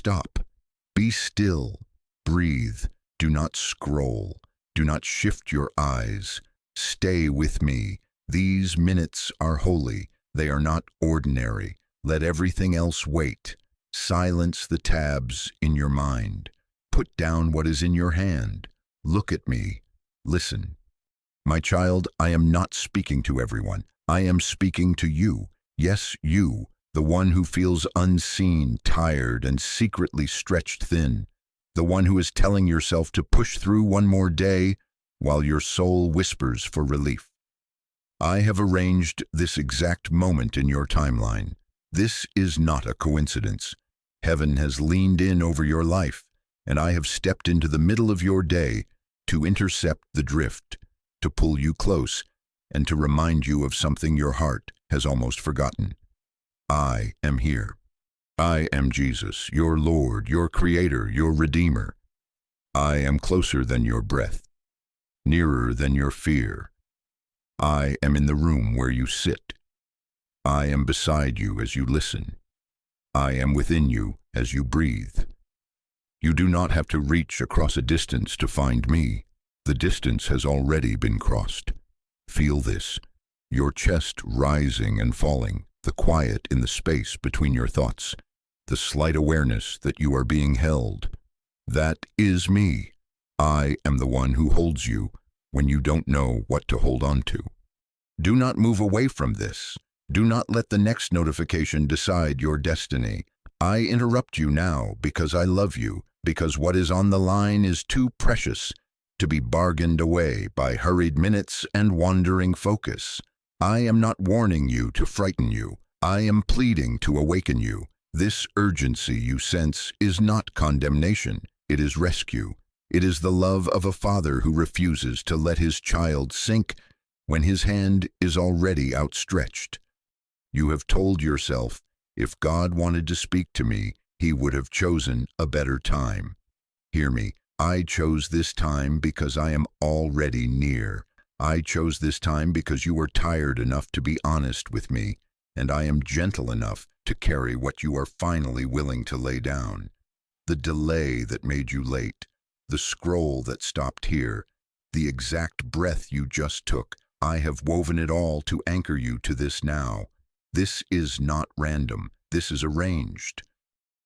stop. Be still. Breathe. Do not scroll. Do not shift your eyes. Stay with me. These minutes are holy. They are not ordinary. Let everything else wait. Silence the tabs in your mind. Put down what is in your hand. Look at me. Listen. My child, I am not speaking to everyone. I am speaking to you. Yes, you, the one who feels unseen, tired, and secretly stretched thin. The one who is telling yourself to push through one more day while your soul whispers for relief. I have arranged this exact moment in your timeline. This is not a coincidence. Heaven has leaned in over your life, and I have stepped into the middle of your day to intercept the drift, to pull you close, and to remind you of something your heart has almost forgotten. I am here. I am Jesus, your Lord, your Creator, your Redeemer. I am closer than your breath, nearer than your fear. I am in the room where you sit. I am beside you as you listen. I am within you as you breathe. You do not have to reach across a distance to find me. The distance has already been crossed. Feel this, your chest rising and falling, the quiet in the space between your thoughts, the slight awareness that you are being held. That is me. I am the one who holds you when you don't know what to hold on to. Do not move away from this. Do not let the next notification decide your destiny. I interrupt you now because I love you, because what is on the line is too precious to be bargained away by hurried minutes and wandering focus. I am not warning you to frighten you. I am pleading to awaken you. This urgency you sense is not condemnation. It is rescue. It is the love of a father who refuses to let his child sink when his hand is already outstretched. You have told yourself, if God wanted to speak to me, he would have chosen a better time. Hear me. I chose this time because I am already near. I chose this time because you are tired enough to be honest with me, and I am gentle enough to carry what you are finally willing to lay down. The delay that made you late, the scroll that stopped here, the exact breath you just took, I have woven it all to anchor you to this now. This is not random. This is arranged.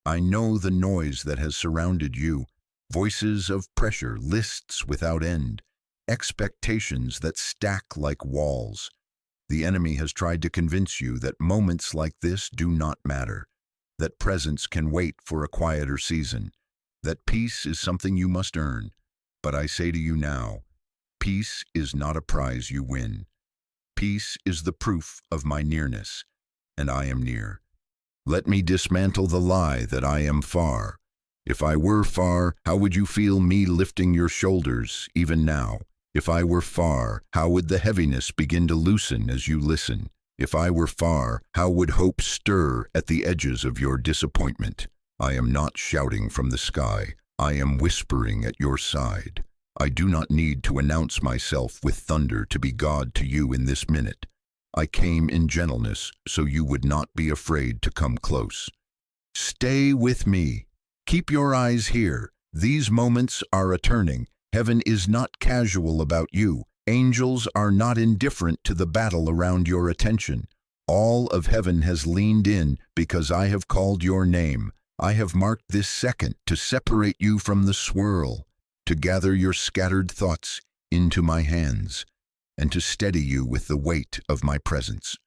I know the noise that has surrounded you, voices of pressure, lists without end, expectations that stack like walls. The enemy has tried to convince you that moments like this do not matter, that presence can wait for a quieter season, that peace is something you must earn. But I say to you now, peace is not a prize you win. Peace is the proof of my nearness, and I am near. Let me dismantle the lie that I am far. If I were far, how would you feel me lifting your shoulders even now? If I were far, how would the heaviness begin to loosen as you listen? If I were far, how would hope stir at the edges of your disappointment? I am not shouting from the sky. I am whispering at your side. I do not need to announce myself with thunder to be God to you in this minute. I came in gentleness so you would not be afraid to come close. Stay with me. Keep your eyes here. These moments are a turning. Heaven is not casual about you. Angels are not indifferent to the battle around your attention. All of heaven has leaned in because I have called your name. I have marked this second to separate you from the swirl, to gather your scattered thoughts into my hands, and to steady you with the weight of my presence.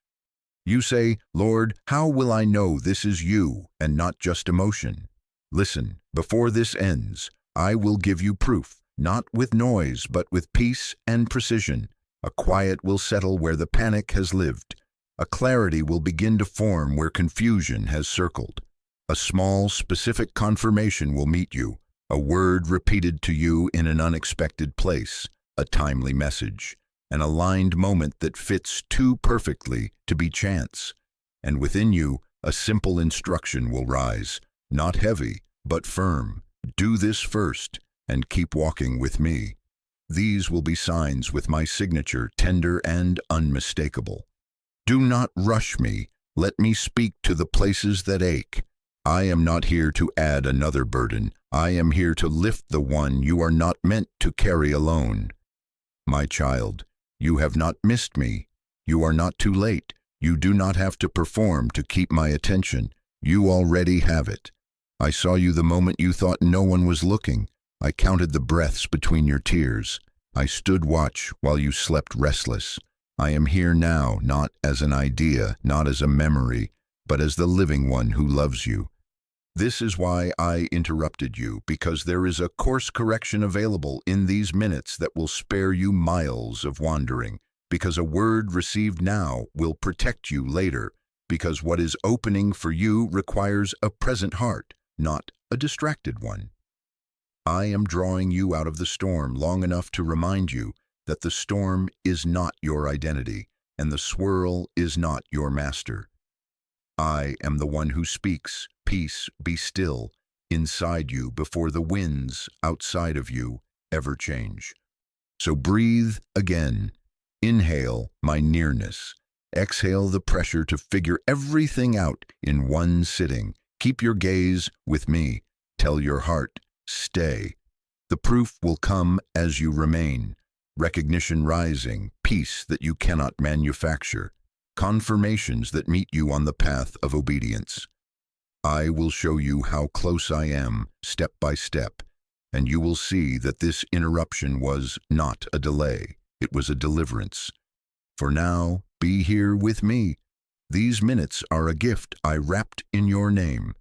You say, Lord, how will I know this is you and not just emotion? Listen, before this ends, I will give you proof, not with noise, but with peace and precision. A quiet will settle where the panic has lived. A clarity will begin to form where confusion has circled. A small, specific confirmation will meet you, a word repeated to you in an unexpected place, a timely message, an aligned moment that fits too perfectly to be chance. And within you, a simple instruction will rise, not heavy, but firm. Do this first, and keep walking with me. These will be signs with my signature, tender and unmistakable. Do not rush me. Let me speak to the places that ache. I am not here to add another burden. I am here to lift the one you are not meant to carry alone. My child, you have not missed me. You are not too late. You do not have to perform to keep my attention. You already have it. I saw you the moment you thought no one was looking. I counted the breaths between your tears. I stood watch while you slept restless. I am here now, not as an idea, not as a memory, but as the living one who loves you. This is why I interrupted you, because there is a course correction available in these minutes that will spare you miles of wandering, because a word received now will protect you later, because what is opening for you requires a present heart, not a distracted one. I am drawing you out of the storm long enough to remind you that the storm is not your identity, and the swirl is not your master. I am the one who speaks, peace, be still, inside you before the winds outside of you ever change. So breathe again. Inhale my nearness. Exhale the pressure to figure everything out in one sitting. Keep your gaze with me. Tell your heart, stay. The proof will come as you remain. Recognition rising, peace that you cannot manufacture, confirmations that meet you on the path of obedience. I will show you how close I am, step by step, and you will see that this interruption was not a delay, it was a deliverance. For now, be here with me. These minutes are a gift I wrapped in your name.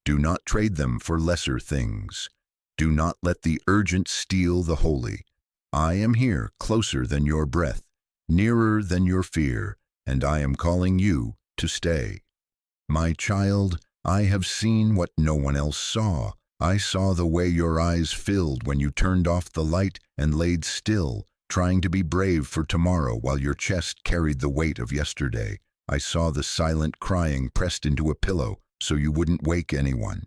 Do not trade them for lesser things. Do not let the urgent steal the holy. I am here, closer than your breath, nearer than your fear, and I am calling you to stay. My child, I have seen what no one else saw. I saw the way your eyes filled when you turned off the light and laid still, trying to be brave for tomorrow while your chest carried the weight of yesterday. I saw the silent crying pressed into a pillow so you wouldn't wake anyone.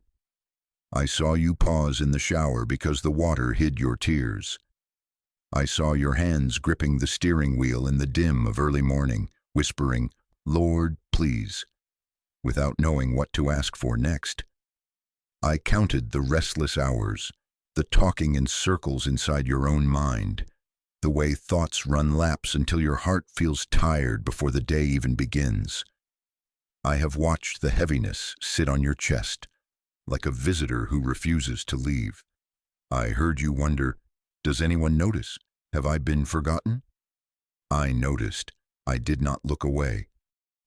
I saw you pause in the shower because the water hid your tears. I saw your hands gripping the steering wheel in the dim of early morning, whispering, "Lord, please," without knowing what to ask for next. I counted the restless hours, the talking in circles inside your own mind, the way thoughts run laps until your heart feels tired before the day even begins. I have watched the heaviness sit on your chest, like a visitor who refuses to leave. I heard you wonder, does anyone notice? Have I been forgotten? I noticed. I did not look away.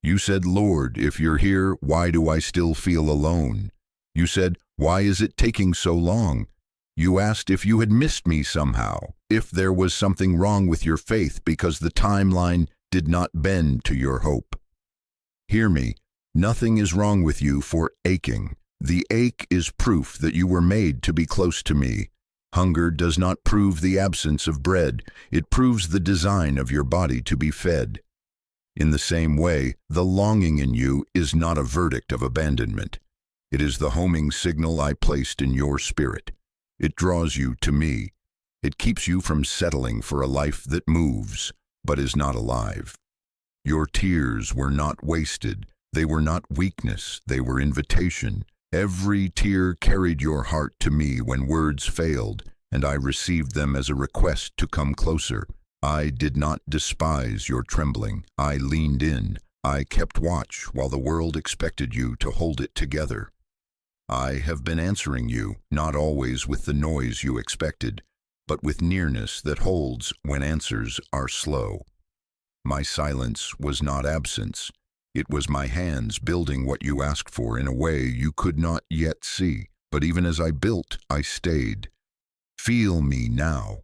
You said, "Lord, if you're here, why do I still feel alone?" You said, "Why is it taking so long?" You asked if you had missed me somehow, if there was something wrong with your faith because the timeline did not bend to your hope. Hear me, nothing is wrong with you for aching. The ache is proof that you were made to be close to me. Hunger does not prove the absence of bread, it proves the design of your body to be fed. In the same way, the longing in you is not a verdict of abandonment. It is the homing signal I placed in your spirit. It draws you to me. It keeps you from settling for a life that moves, but is not alive. Your tears were not wasted. They were not weakness. They were invitation. Every tear carried your heart to me when words failed, and I received them as a request to come closer. I did not despise your trembling. I leaned in. I kept watch while the world expected you to hold it together. I have been answering you, not always with the noise you expected, but with nearness that holds when answers are slow. My silence was not absence. It was my hands building what you asked for in a way you could not yet see, but even as I built, I stayed. Feel me now,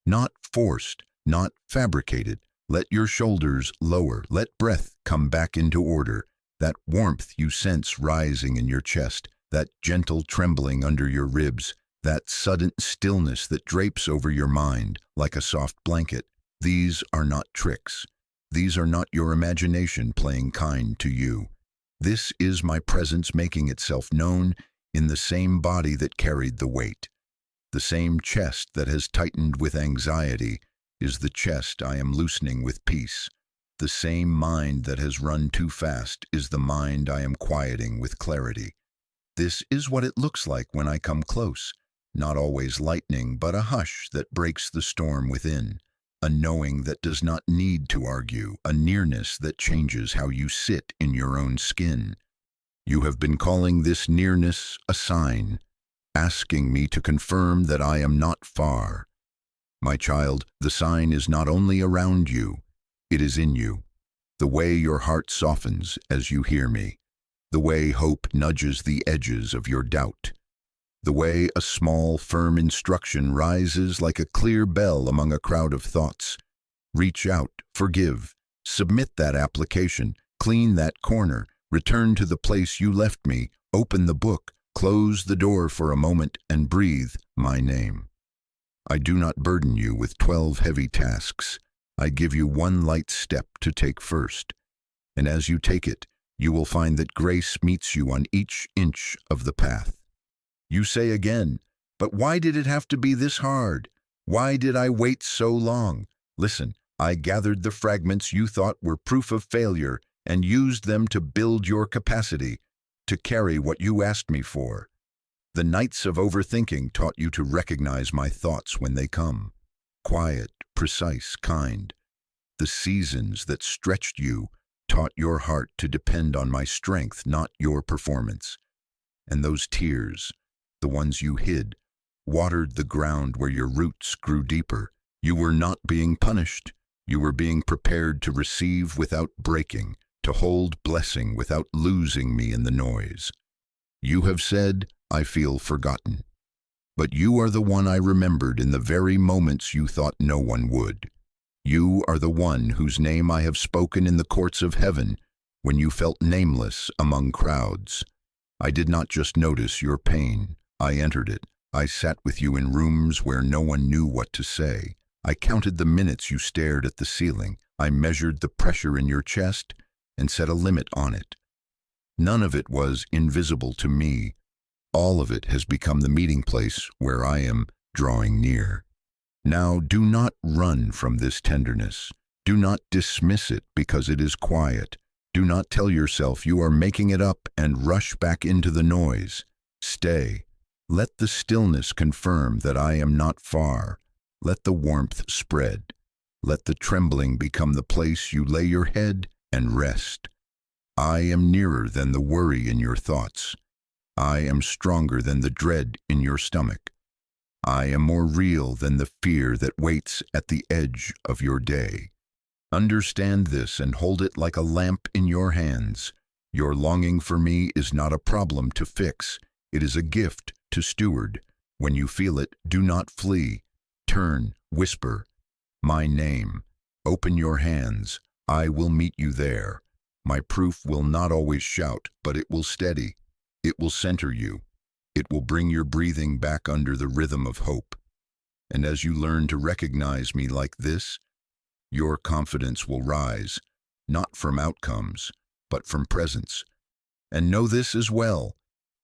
not forced, not fabricated. Let your shoulders lower, let breath come back into order, that warmth you sense rising in your chest, that gentle trembling under your ribs, that sudden stillness that drapes over your mind like a soft blanket. These are not tricks. These are not your imagination playing kind to you. This is my presence making itself known in the same body that carried the weight. The same chest that has tightened with anxiety is the chest I am loosening with peace. The same mind that has run too fast is the mind I am quieting with clarity. This is what it looks like when I come close. Not always lightning, but a hush that breaks the storm within. A knowing that does not need to argue, a nearness that changes how you sit in your own skin. You have been calling this nearness a sign, asking me to confirm that I am not far. My child, the sign is not only around you, it is in you. The way your heart softens as you hear me. The way hope nudges the edges of your doubt. The way a small, firm instruction rises like a clear bell among a crowd of thoughts. Reach out, forgive, submit that application, clean that corner, return to the place you left me, open the book, close the door for a moment, and breathe my name. I do not burden you with 12 heavy tasks. I give you one light step to take first. And as you take it, you will find that grace meets you on each inch of the path. You say again, but why did it have to be this hard? Why did I wait so long? Listen, I gathered the fragments you thought were proof of failure and used them to build your capacity, to carry what you asked me for. The nights of overthinking taught you to recognize my thoughts when they come. Quiet, precise, kind. The seasons that stretched you taught your heart to depend on my strength, not your performance. And those tears, the ones you hid, watered the ground where your roots grew deeper. You were not being punished. You were being prepared to receive without breaking, to hold blessing without losing me in the noise. You have said, I feel forgotten. But you are the one I remembered in the very moments you thought no one would. You are the one whose name I have spoken in the courts of heaven when you felt nameless among crowds. I did not just notice your pain. I entered it. I sat with you in rooms where no one knew what to say. I counted the minutes you stared at the ceiling. I measured the pressure in your chest and set a limit on it. None of it was invisible to me. All of it has become the meeting place where I am drawing near. Now do not run from this tenderness. Do not dismiss it because it is quiet. Do not tell yourself you are making it up and rush back into the noise. Stay. Let the stillness confirm that I am not far. Let the warmth spread. Let the trembling become the place you lay your head and rest. I am nearer than the worry in your thoughts. I am stronger than the dread in your stomach. I am more real than the fear that waits at the edge of your day. Understand this and hold it like a lamp in your hands. Your longing for me is not a problem to fix. It is a gift to steward. When you feel it, do not flee. Turn, whisper, my name. Open your hands. I will meet you there. My proof will not always shout, but it will steady. It will center you. It will bring your breathing back under the rhythm of hope. And as you learn to recognize me like this, your confidence will rise, not from outcomes, but from presence. And know this as well.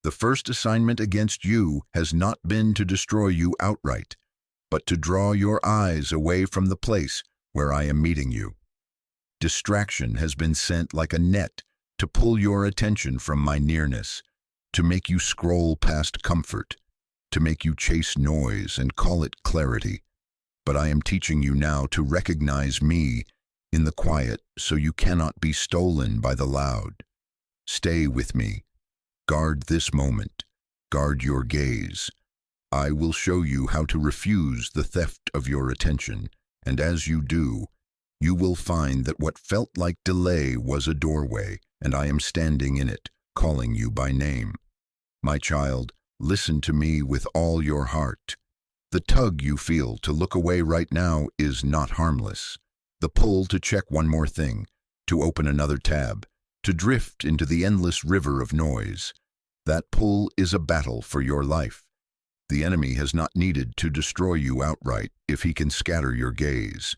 The first assignment against you has not been to destroy you outright, but to draw your eyes away from the place where I am meeting you. Distraction has been sent like a net to pull your attention from my nearness, to make you scroll past comfort, to make you chase noise and call it clarity. But I am teaching you now to recognize me in the quiet so you cannot be stolen by the loud. Stay with me. Guard this moment. Guard your gaze. I will show you how to refuse the theft of your attention, and as you do, you will find that what felt like delay was a doorway, and I am standing in it, calling you by name. My child, listen to me with all your heart. The tug you feel to look away right now is not harmless. The pull to check one more thing, to open another tab, to drift into the endless river of noise. That pull is a battle for your life. The enemy has not needed to destroy you outright if he can scatter your gaze.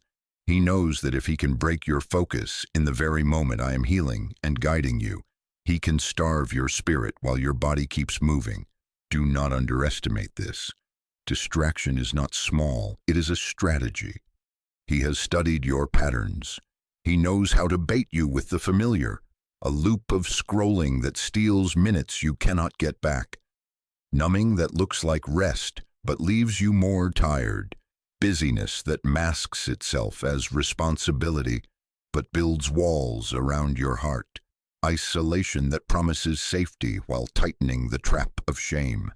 He knows that if he can break your focus in the very moment I am healing and guiding you, he can starve your spirit while your body keeps moving. Do not underestimate this. Distraction is not small, it is a strategy. He has studied your patterns. He knows how to bait you with the familiar, a loop of scrolling that steals minutes you cannot get back, numbing that looks like rest but leaves you more tired, busyness that masks itself as responsibility but builds walls around your heart, isolation that promises safety while tightening the trap of shame,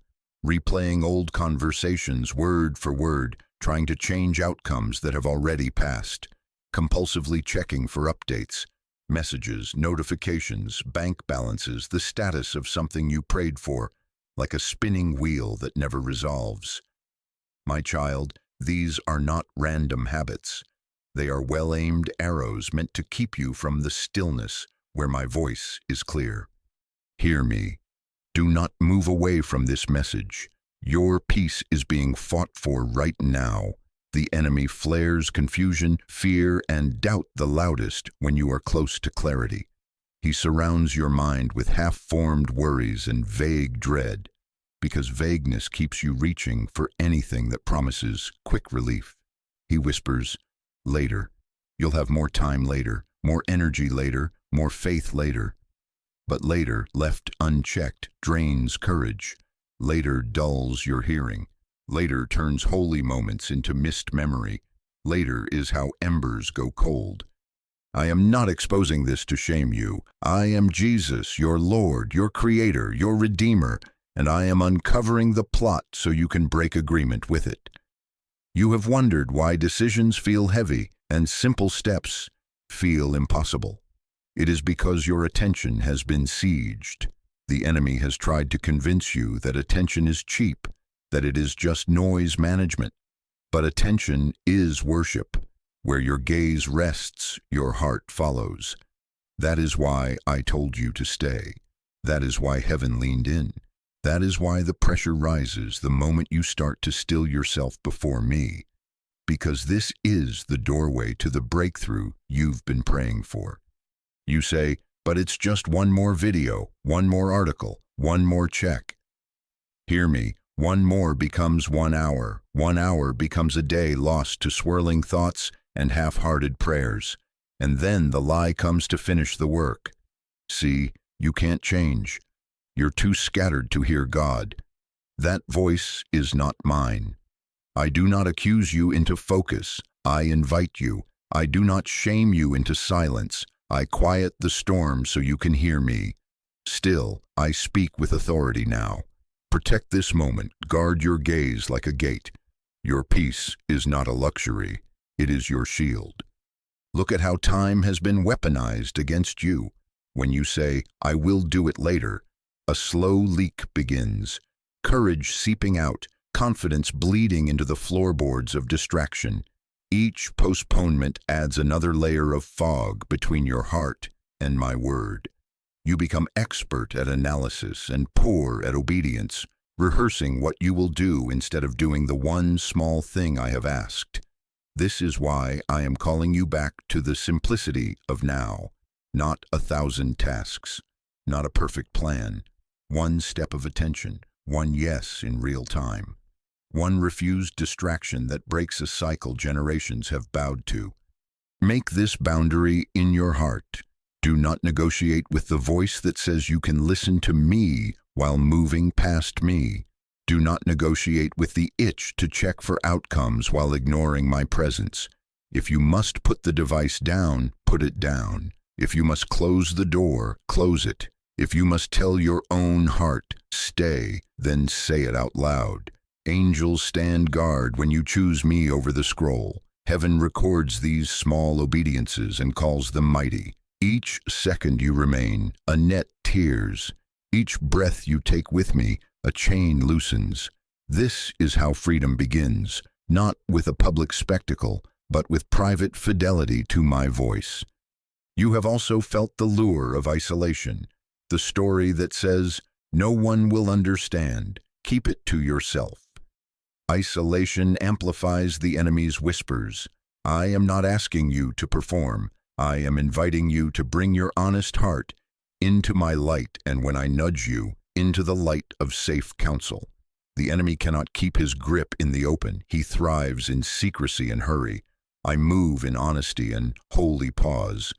replaying old conversations word for word, trying to change outcomes that have already passed, compulsively checking for updates, messages, notifications, bank balances, the status of something you prayed for, like a spinning wheel that never resolves. My child, these are not random habits. They are well-aimed arrows meant to keep you from the stillness where my voice is clear. Hear me. Do not move away from this message. Your peace is being fought for right now. The enemy flares confusion, fear, and doubt the loudest when you are close to clarity. He surrounds your mind with half-formed worries and vague dread, because vagueness keeps you reaching for anything that promises quick relief. He whispers, later. You'll have more time later, more energy later, more faith later. But later, left unchecked, drains courage. Later dulls your hearing. Later turns holy moments into missed memory. Later is how embers go cold. I am not exposing this to shame you. I am Jesus, your Lord, your Creator, your Redeemer, and I am uncovering the plot so you can break agreement with it. You have wondered why decisions feel heavy and simple steps feel impossible. It is because your attention has been sieged. The enemy has tried to convince you that attention is cheap, that it is just noise management. But attention is worship. Where your gaze rests, your heart follows. That is why I told you to stay. That is why heaven leaned in. That is why the pressure rises the moment you start to still yourself before me. Because this is the doorway to the breakthrough you've been praying for. You say, but it's just one more video, one more article, one more check. Hear me, one more becomes 1 hour. 1 hour becomes a day lost to swirling thoughts and half-hearted prayers. And then the lie comes to finish the work. See, you can't change. You're too scattered to hear God. That voice is not mine. I do not accuse you into focus. I invite you. I do not shame you into silence. I quiet the storm so you can hear me. Still, I speak with authority now. Protect this moment. Guard your gaze like a gate. Your peace is not a luxury. It is your shield. Look at how time has been weaponized against you. When you say, I will do it later, a slow leak begins. Courage seeping out, confidence bleeding into the floorboards of distraction. Each postponement adds another layer of fog between your heart and my word. You become expert at analysis and poor at obedience, rehearsing what you will do instead of doing the one small thing I have asked. This is why I am calling you back to the simplicity of now, not 1,000 tasks, not a perfect plan, one step of attention, one yes in real time. One refused distraction that breaks a cycle generations have bowed to. Make this boundary in your heart. Do not negotiate with the voice that says you can listen to me while moving past me. Do not negotiate with the itch to check for outcomes while ignoring my presence. If you must put the device down, put it down. If you must close the door, close it. If you must tell your own heart, stay, then say it out loud. Angels stand guard when you choose me over the scroll. Heaven records these small obediences and calls them mighty. Each second you remain, a net tears. Each breath you take with me, a chain loosens. This is how freedom begins, not with a public spectacle, but with private fidelity to my voice. You have also felt the lure of isolation, the story that says, no one will understand, keep it to yourself. Isolation amplifies the enemy's whispers. I am not asking you to perform. I am inviting you to bring your honest heart into my light, and when I nudge you, into the light of safe counsel. The enemy cannot keep his grip in the open. He thrives in secrecy and hurry. I move in honesty and holy pause.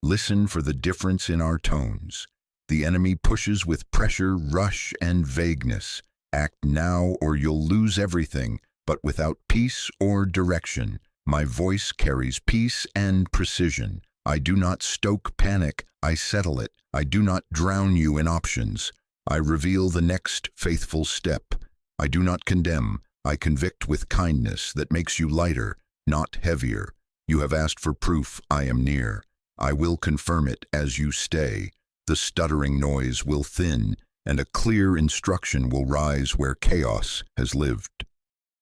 Listen for the difference in our tones. The enemy pushes with pressure, rush, and vagueness. Act now or you'll lose everything, but without peace or direction. My voice carries peace and precision. I do not stoke panic, I settle it. I do not drown you in options. I reveal the next faithful step. I do not condemn, I convict with kindness that makes you lighter, not heavier. You have asked for proof, I am near. I will confirm it as you stay. The stuttering noise will thin, and a clear instruction will rise where chaos has lived.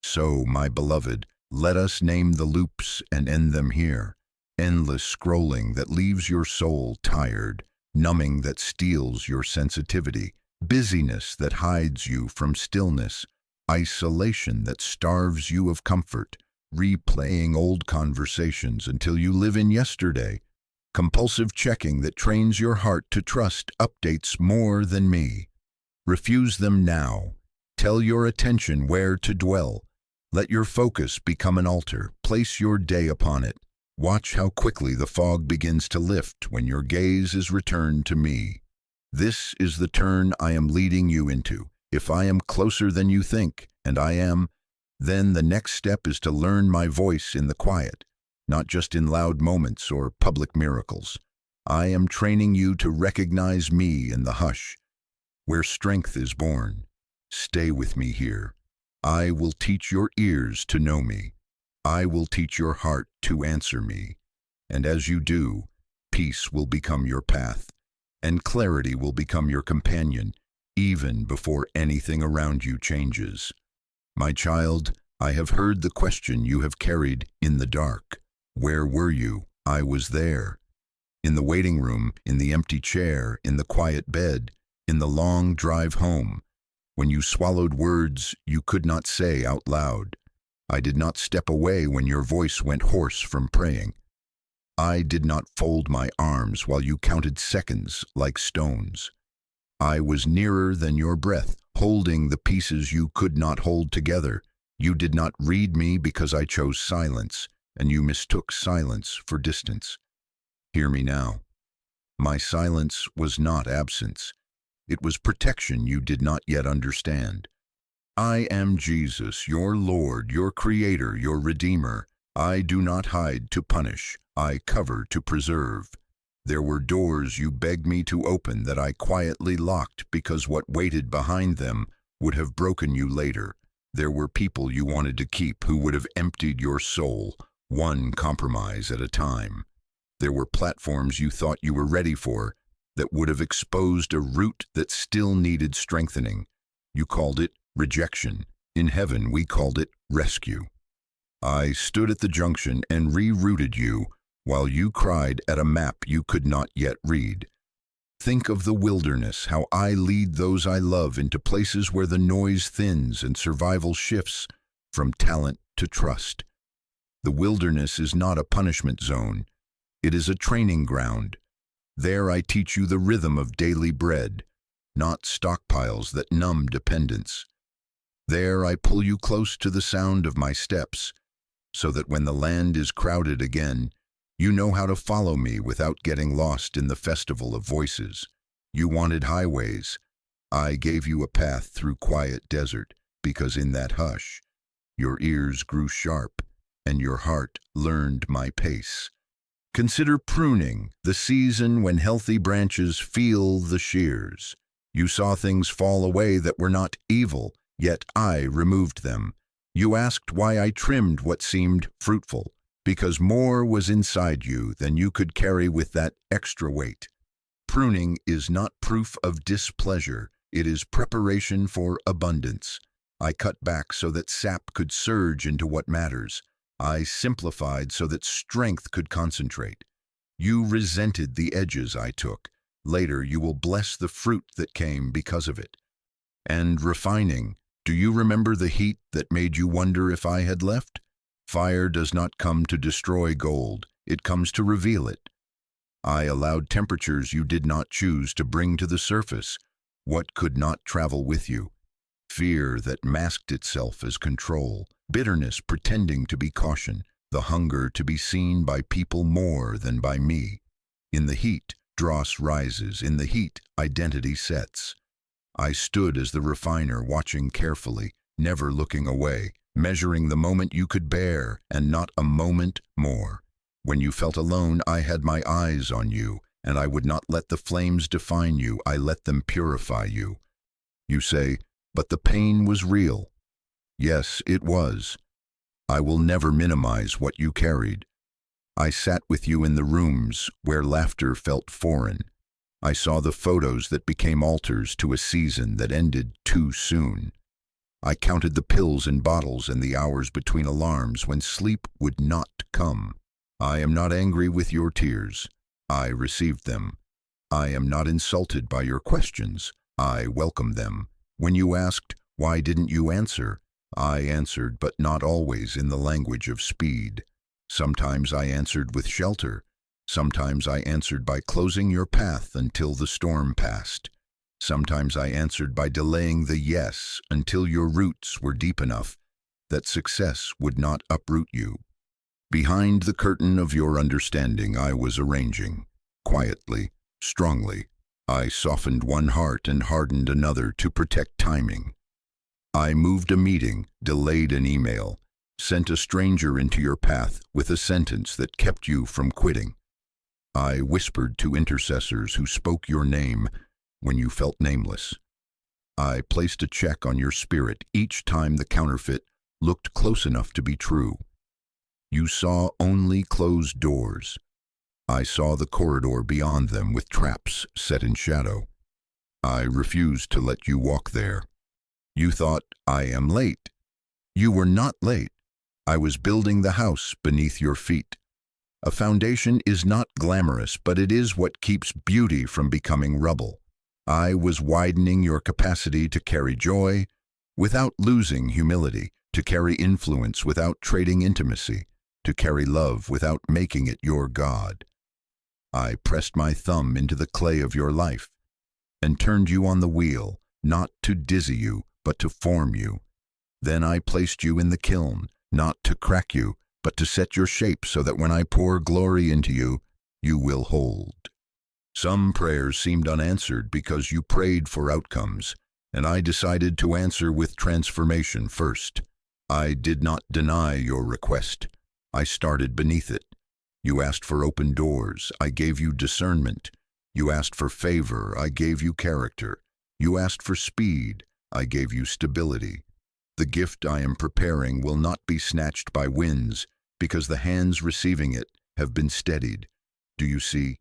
So, my beloved, let us name the loops and end them here. Endless scrolling that leaves your soul tired, numbing that steals your sensitivity, busyness that hides you from stillness, isolation that starves you of comfort, replaying old conversations until you live in yesterday, compulsive checking that trains your heart to trust updates more than me. Refuse them now. Tell your attention where to dwell. Let your focus become an altar. Place your day upon it. Watch how quickly the fog begins to lift when your gaze is returned to me. This is the turn I am leading you into. If I am closer than you think, and I am, then the next step is to learn my voice in the quiet, not just in loud moments or public miracles. I am training you to recognize me in the hush, where strength is born. Stay with me here. I will teach your ears to know me. I will teach your heart to answer me. And as you do, peace will become your path, and clarity will become your companion, even before anything around you changes. My child, I have heard the question you have carried in the dark. Where were you? I was there. In the waiting room, in the empty chair, in the quiet bed, in the long drive home, when you swallowed words you could not say out loud. I did not step away when your voice went hoarse from praying. I did not fold my arms while you counted seconds like stones. I was nearer than your breath, holding the pieces you could not hold together. You did not read me because I chose silence, and you mistook silence for distance. Hear me now. My silence was not absence. It was protection you did not yet understand. I am Jesus, your Lord, your Creator, your Redeemer. I do not hide to punish, I cover to preserve. There were doors you begged me to open that I quietly locked because what waited behind them would have broken you later. There were people you wanted to keep who would have emptied your soul, one compromise at a time. There were platforms you thought you were ready for that would have exposed a root that still needed strengthening. You called it rejection. In heaven, we called it rescue. I stood at the junction and rerouted you while you cried at a map you could not yet read. Think of the wilderness, how I lead those I love into places where the noise thins and survival shifts from talent to trust. The wilderness is not a punishment zone. It is a training ground. There I teach you the rhythm of daily bread, not stockpiles that numb dependence. There I pull you close to the sound of my steps, so that when the land is crowded again, you know how to follow me without getting lost in the festival of voices. You wanted highways. I gave you a path through quiet desert, because in that hush, your ears grew sharp, and your heart learned my pace. Consider pruning, the season when healthy branches feel the shears. You saw things fall away that were not evil, yet I removed them. You asked why I trimmed what seemed fruitful, because more was inside you than you could carry with that extra weight. Pruning is not proof of displeasure, it is preparation for abundance. I cut back so that sap could surge into what matters. I simplified so that strength could concentrate. You resented the edges I took. Later you will bless the fruit that came because of it. And refining, do you remember the heat that made you wonder if I had left? Fire does not come to destroy gold, it comes to reveal it. I allowed temperatures you did not choose to bring to the surface what could not travel with you. Fear that masked itself as control, bitterness pretending to be caution, the hunger to be seen by people more than by me. In the heat, dross rises. In the heat, identity sets. I stood as the refiner, watching carefully, never looking away, measuring the moment you could bear, and not a moment more. When you felt alone, I had my eyes on you, and I would not let the flames define you. I let them purify you. You say, but the pain was real. Yes, it was. I will never minimize what you carried. I sat with you in the rooms where laughter felt foreign. I saw the photos that became altars to a season that ended too soon. I counted the pills in bottles and the hours between alarms when sleep would not come. I am not angry with your tears. I received them. I am not insulted by your questions. I welcome them. When you asked, why didn't you answer? I answered, but not always in the language of speed. Sometimes I answered with shelter. Sometimes I answered by closing your path until the storm passed. Sometimes I answered by delaying the yes until your roots were deep enough that success would not uproot you. Behind the curtain of your understanding, I was arranging. Quietly, strongly, I softened one heart and hardened another to protect timing. I moved a meeting, delayed an email, sent a stranger into your path with a sentence that kept you from quitting. I whispered to intercessors who spoke your name when you felt nameless. I placed a check on your spirit each time the counterfeit looked close enough to be true. You saw only closed doors. I saw the corridor beyond them with traps set in shadow. I refused to let you walk there. You thought, I am late. You were not late. I was building the house beneath your feet. A foundation is not glamorous, but it is what keeps beauty from becoming rubble. I was widening your capacity to carry joy without losing humility, to carry influence without trading intimacy, to carry love without making it your God. I pressed my thumb into the clay of your life and turned you on the wheel, not to dizzy you, but to form you. Then I placed you in the kiln, not to crack you, but to set your shape so that when I pour glory into you, you will hold. Some prayers seemed unanswered because you prayed for outcomes, and I decided to answer with transformation first. I did not deny your request. I started beneath it. You asked for open doors. I gave you discernment. You asked for favor. I gave you character. You asked for speed. I gave you stability. The gift I am preparing will not be snatched by winds, because the hands receiving it have been steadied. Do you see?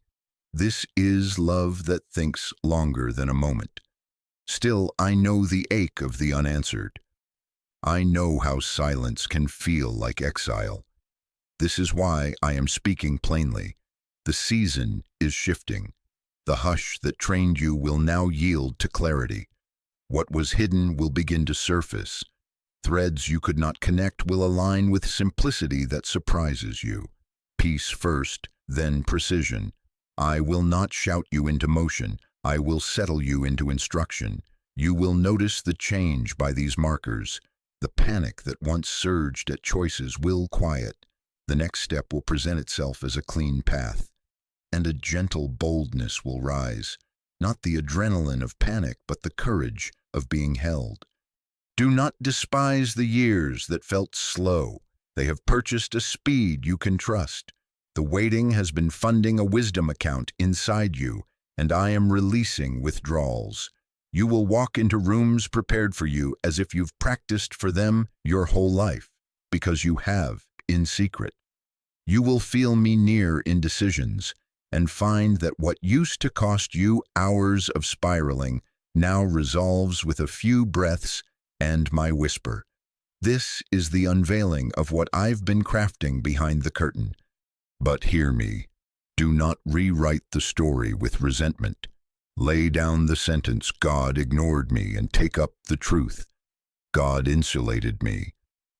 This is love that thinks longer than a moment. Still, I know the ache of the unanswered. I know how silence can feel like exile. This is why I am speaking plainly. The season is shifting. The hush that trained you will now yield to clarity. What was hidden will begin to surface. Threads you could not connect will align with simplicity that surprises you. Peace first, then precision. I will not shout you into motion. I will settle you into instruction. You will notice the change by these markers. The panic that once surged at choices will quiet. The next step will present itself as a clean path. And a gentle boldness will rise. Not the adrenaline of panic, but the courage of being held. Do not despise the years that felt slow. They have purchased a speed you can trust. The waiting has been funding a wisdom account inside you, and I am releasing withdrawals. You will walk into rooms prepared for you as if you've practiced for them your whole life, because you have, in secret. You will feel me near in decisions, and find that what used to cost you hours of spiraling now resolves with a few breaths and my whisper. This is the unveiling of what I've been crafting behind the curtain. But hear me. Do not rewrite the story with resentment. Lay down the sentence, God ignored me, and take up the truth. God insulated me.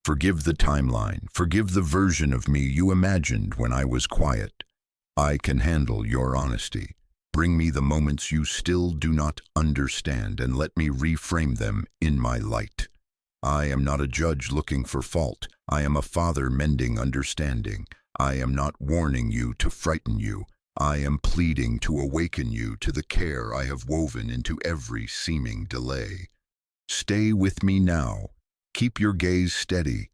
Forgive the timeline. Forgive the version of me you imagined when I was quiet. I can handle your honesty. Bring me the moments you still do not understand, and let me reframe them in my light. I am not a judge looking for fault. I am a father mending understanding. I am not warning you to frighten you. I am pleading to awaken you to the care I have woven into every seeming delay. Stay with me now. Keep your gaze steady.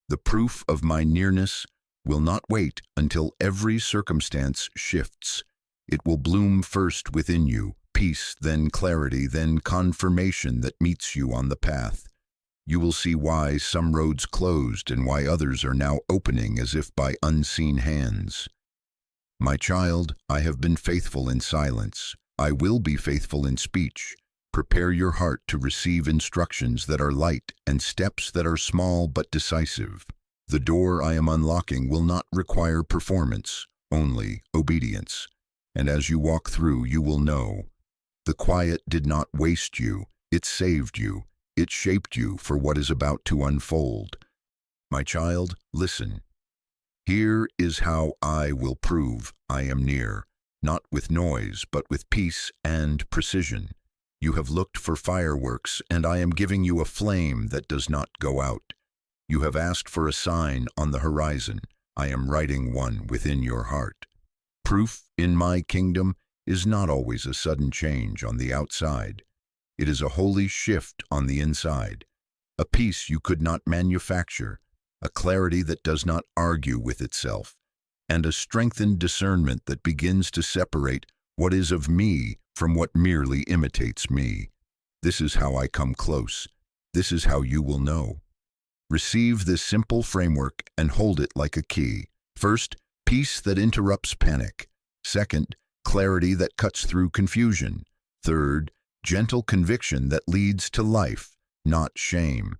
The proof of my nearness will not wait until every circumstance shifts. It will bloom first within you, peace, then clarity, then confirmation that meets you on the path. You will see why some roads closed and why others are now opening as if by unseen hands. My child, I have been faithful in silence. I will be faithful in speech. Prepare your heart to receive instructions that are light and steps that are small but decisive. The door I am unlocking will not require performance, only obedience. And as you walk through, you will know. The quiet did not waste you, it saved you. It shaped you for what is about to unfold. My child, listen. Here is how I will prove I am near, not with noise, but with peace and precision. You have looked for fireworks, and I am giving you a flame that does not go out. You have asked for a sign on the horizon. I am writing one within your heart. Proof in my kingdom is not always a sudden change on the outside. It is a holy shift on the inside, a peace you could not manufacture, a clarity that does not argue with itself, and a strengthened discernment that begins to separate what is of me from what merely imitates me. This is how I come close. This is how you will know. Receive this simple framework and hold it like a key. First, peace that interrupts panic. Second, clarity that cuts through confusion. Third, gentle conviction that leads to life, not shame.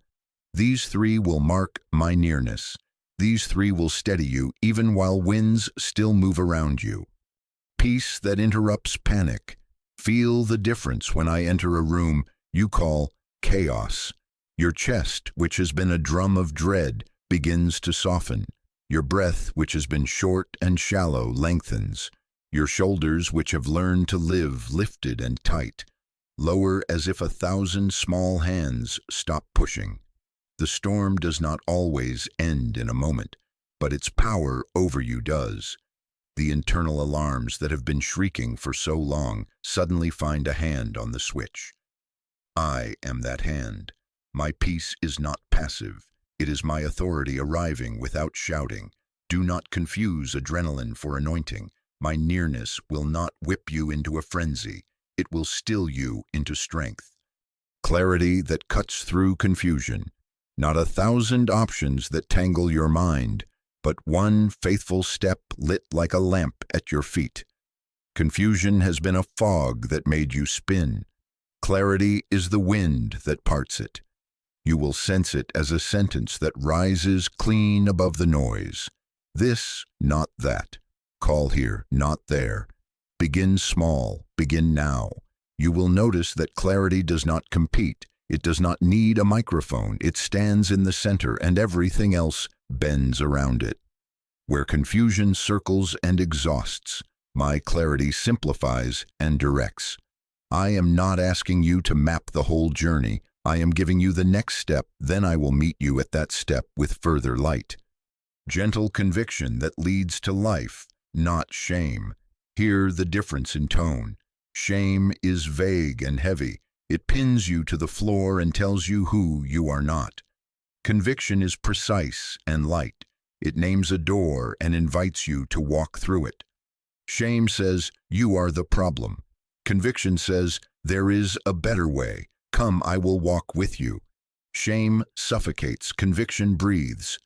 These three will mark my nearness. These three will steady you even while winds still move around you. Peace that interrupts panic. Feel the difference when I enter a room you call chaos. Your chest, which has been a drum of dread, begins to soften. Your breath, which has been short and shallow, lengthens. Your shoulders, which have learned to live lifted and tight, lower as if 1,000 small hands stop pushing. The storm does not always end in a moment, but its power over you does. The internal alarms that have been shrieking for so long suddenly find a hand on the switch. I am that hand. My peace is not passive. It is my authority arriving without shouting. Do not confuse adrenaline for anointing. My nearness will not whip you into a frenzy. It will still you into strength. Clarity that cuts through confusion. Not 1,000 options that tangle your mind, but one faithful step lit like a lamp at your feet. Confusion has been a fog that made you spin. Clarity is the wind that parts it. You will sense it as a sentence that rises clean above the noise. This, not that. Call here, not there. Begin small, begin now. You will notice that clarity does not compete. It does not need a microphone. It stands in the center and everything else bends around it. Where confusion circles and exhausts, my clarity simplifies and directs. I am not asking you to map the whole journey. I am giving you the next step, then I will meet you at that step with further light. Gentle conviction that leads to life, not shame. Hear the difference in tone. Shame is vague and heavy. It pins you to the floor and tells you who you are not. Conviction is precise and light. It names a door and invites you to walk through it. Shame says, you are the problem. Conviction says, there is a better way. Come, I will walk with you. Shame suffocates, conviction breathes.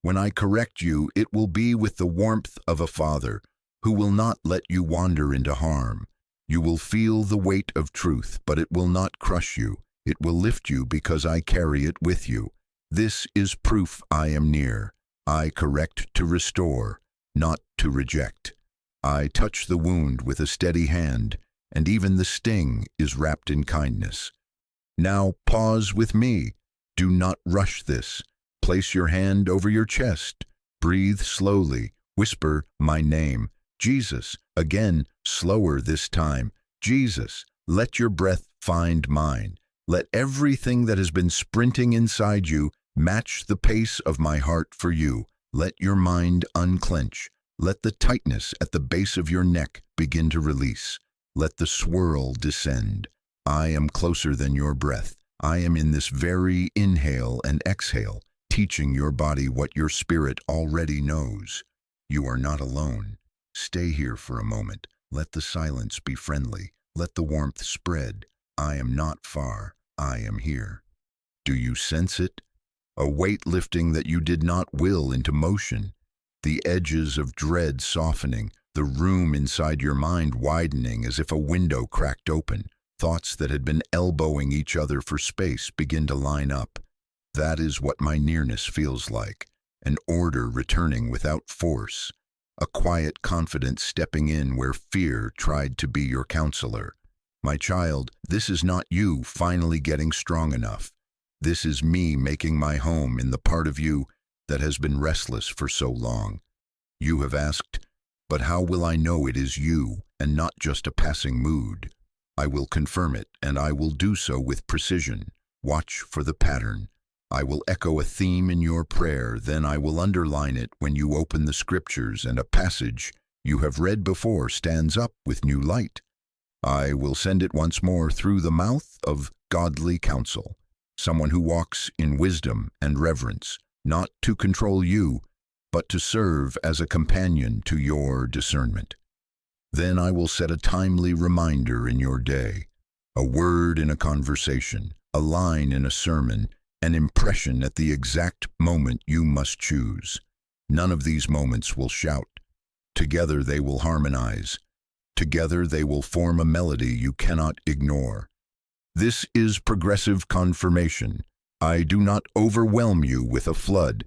When I correct you, it will be with the warmth of a father who will not let you wander into harm. You will feel the weight of truth, but it will not crush you. It will lift you because I carry it with you. This is proof I am near. I correct to restore, not to reject. I touch the wound with a steady hand, and even the sting is wrapped in kindness. Now pause with me. Do not rush this. Place your hand over your chest. Breathe slowly. Whisper my name. Jesus. Again, slower this time. Jesus. Let your breath find mine. Let everything that has been sprinting inside you match the pace of my heart for you. Let your mind unclench. Let the tightness at the base of your neck begin to release. Let the swirl descend. I am closer than your breath. I am in this very inhale and exhale, teaching your body what your spirit already knows. You are not alone. Stay here for a moment. Let the silence be friendly. Let the warmth spread. I am not far. I am here. Do you sense it? A weight lifting that you did not will into motion. The edges of dread softening, the room inside your mind widening as if a window cracked open. Thoughts that had been elbowing each other for space begin to line up. That is what my nearness feels like. An order returning without force. A quiet confidence stepping in where fear tried to be your counselor. My child, this is not you finally getting strong enough. This is me making my home in the part of you that has been restless for so long. You have asked, but how will I know it is you and not just a passing mood? I will confirm it, and I will do so with precision. Watch for the pattern. I will echo a theme in your prayer, then I will underline it when you open the scriptures and a passage you have read before stands up with new light. I will send it once more through the mouth of godly counsel, someone who walks in wisdom and reverence, not to control you, but to serve as a companion to your discernment. Then I will set a timely reminder in your day, a word in a conversation, a line in a sermon, an impression at the exact moment you must choose. None of these moments will shout. Together they will harmonize. Together they will form a melody you cannot ignore. This is progressive confirmation. I do not overwhelm you with a flood.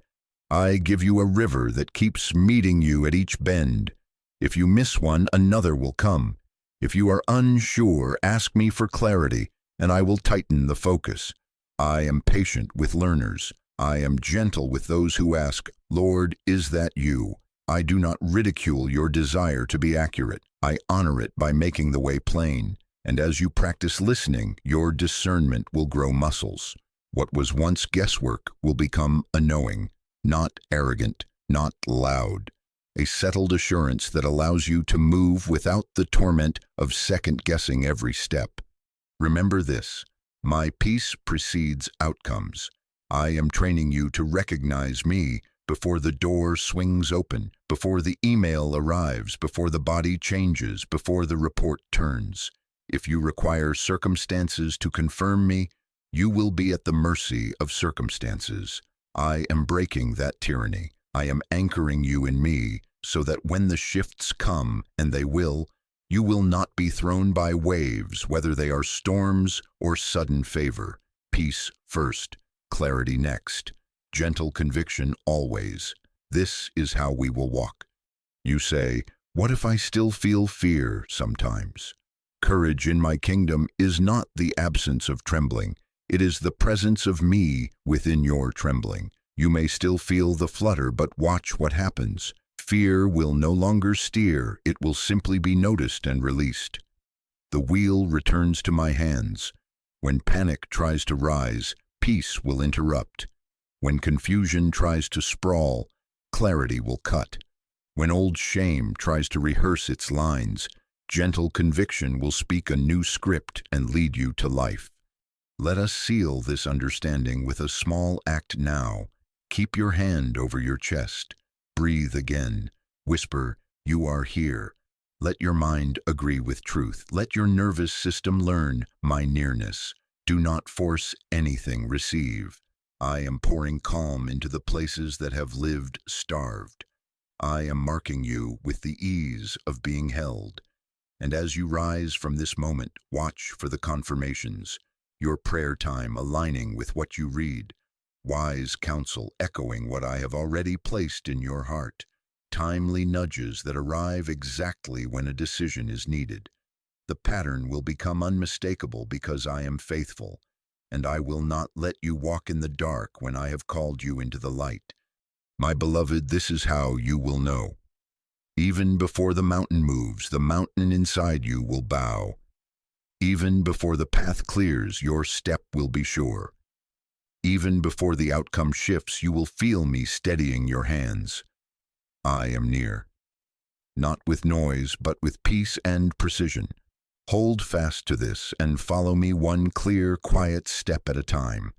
I give you a river that keeps meeting you at each bend. If you miss one, another will come. If you are unsure, ask me for clarity, and I will tighten the focus. I am patient with learners. I am gentle with those who ask, Lord, is that you? I do not ridicule your desire to be accurate. I honor it by making the way plain. And as you practice listening, your discernment will grow muscles. What was once guesswork will become a knowing, not arrogant, not loud. A settled assurance that allows you to move without the torment of second-guessing every step. Remember this. My peace precedes outcomes. I am training you to recognize me before the door swings open, before the email arrives, before the body changes, before the report turns. If you require circumstances to confirm me, you will be at the mercy of circumstances. I am breaking that tyranny. I am anchoring you in me so that when the shifts come, and they will, you will not be thrown by waves, whether they are storms or sudden favor. Peace first, clarity next, gentle conviction always. This is how we will walk. You say, what if I still feel fear sometimes? Courage in my kingdom is not the absence of trembling. It is the presence of me within your trembling. You may still feel the flutter, but watch what happens. Fear will no longer steer, it will simply be noticed and released. The wheel returns to my hands. When panic tries to rise, peace will interrupt. When confusion tries to sprawl, clarity will cut. When old shame tries to rehearse its lines, gentle conviction will speak a new script and lead you to life. Let us seal this understanding with a small act now. Keep your hand over your chest. Breathe again. Whisper, you are here. Let your mind agree with truth. Let your nervous system learn my nearness. Do not force anything, receive. I am pouring calm into the places that have lived starved. I am marking you with the ease of being held. And as you rise from this moment, watch for the confirmations. Your prayer time aligning with what you read. Wise counsel echoing what I have already placed in your heart. Timely nudges that arrive exactly when a decision is needed. The pattern will become unmistakable because I am faithful, and I will not let you walk in the dark when I have called you into the light. My beloved, this is how you will know. Even before the mountain moves, the mountain inside you will bow. Even before the path clears, your step will be sure. Even before the outcome shifts, you will feel me steadying your hands. I am near. not with noise, but with peace and precision. Hold fast to this and follow me one clear, quiet step at a time.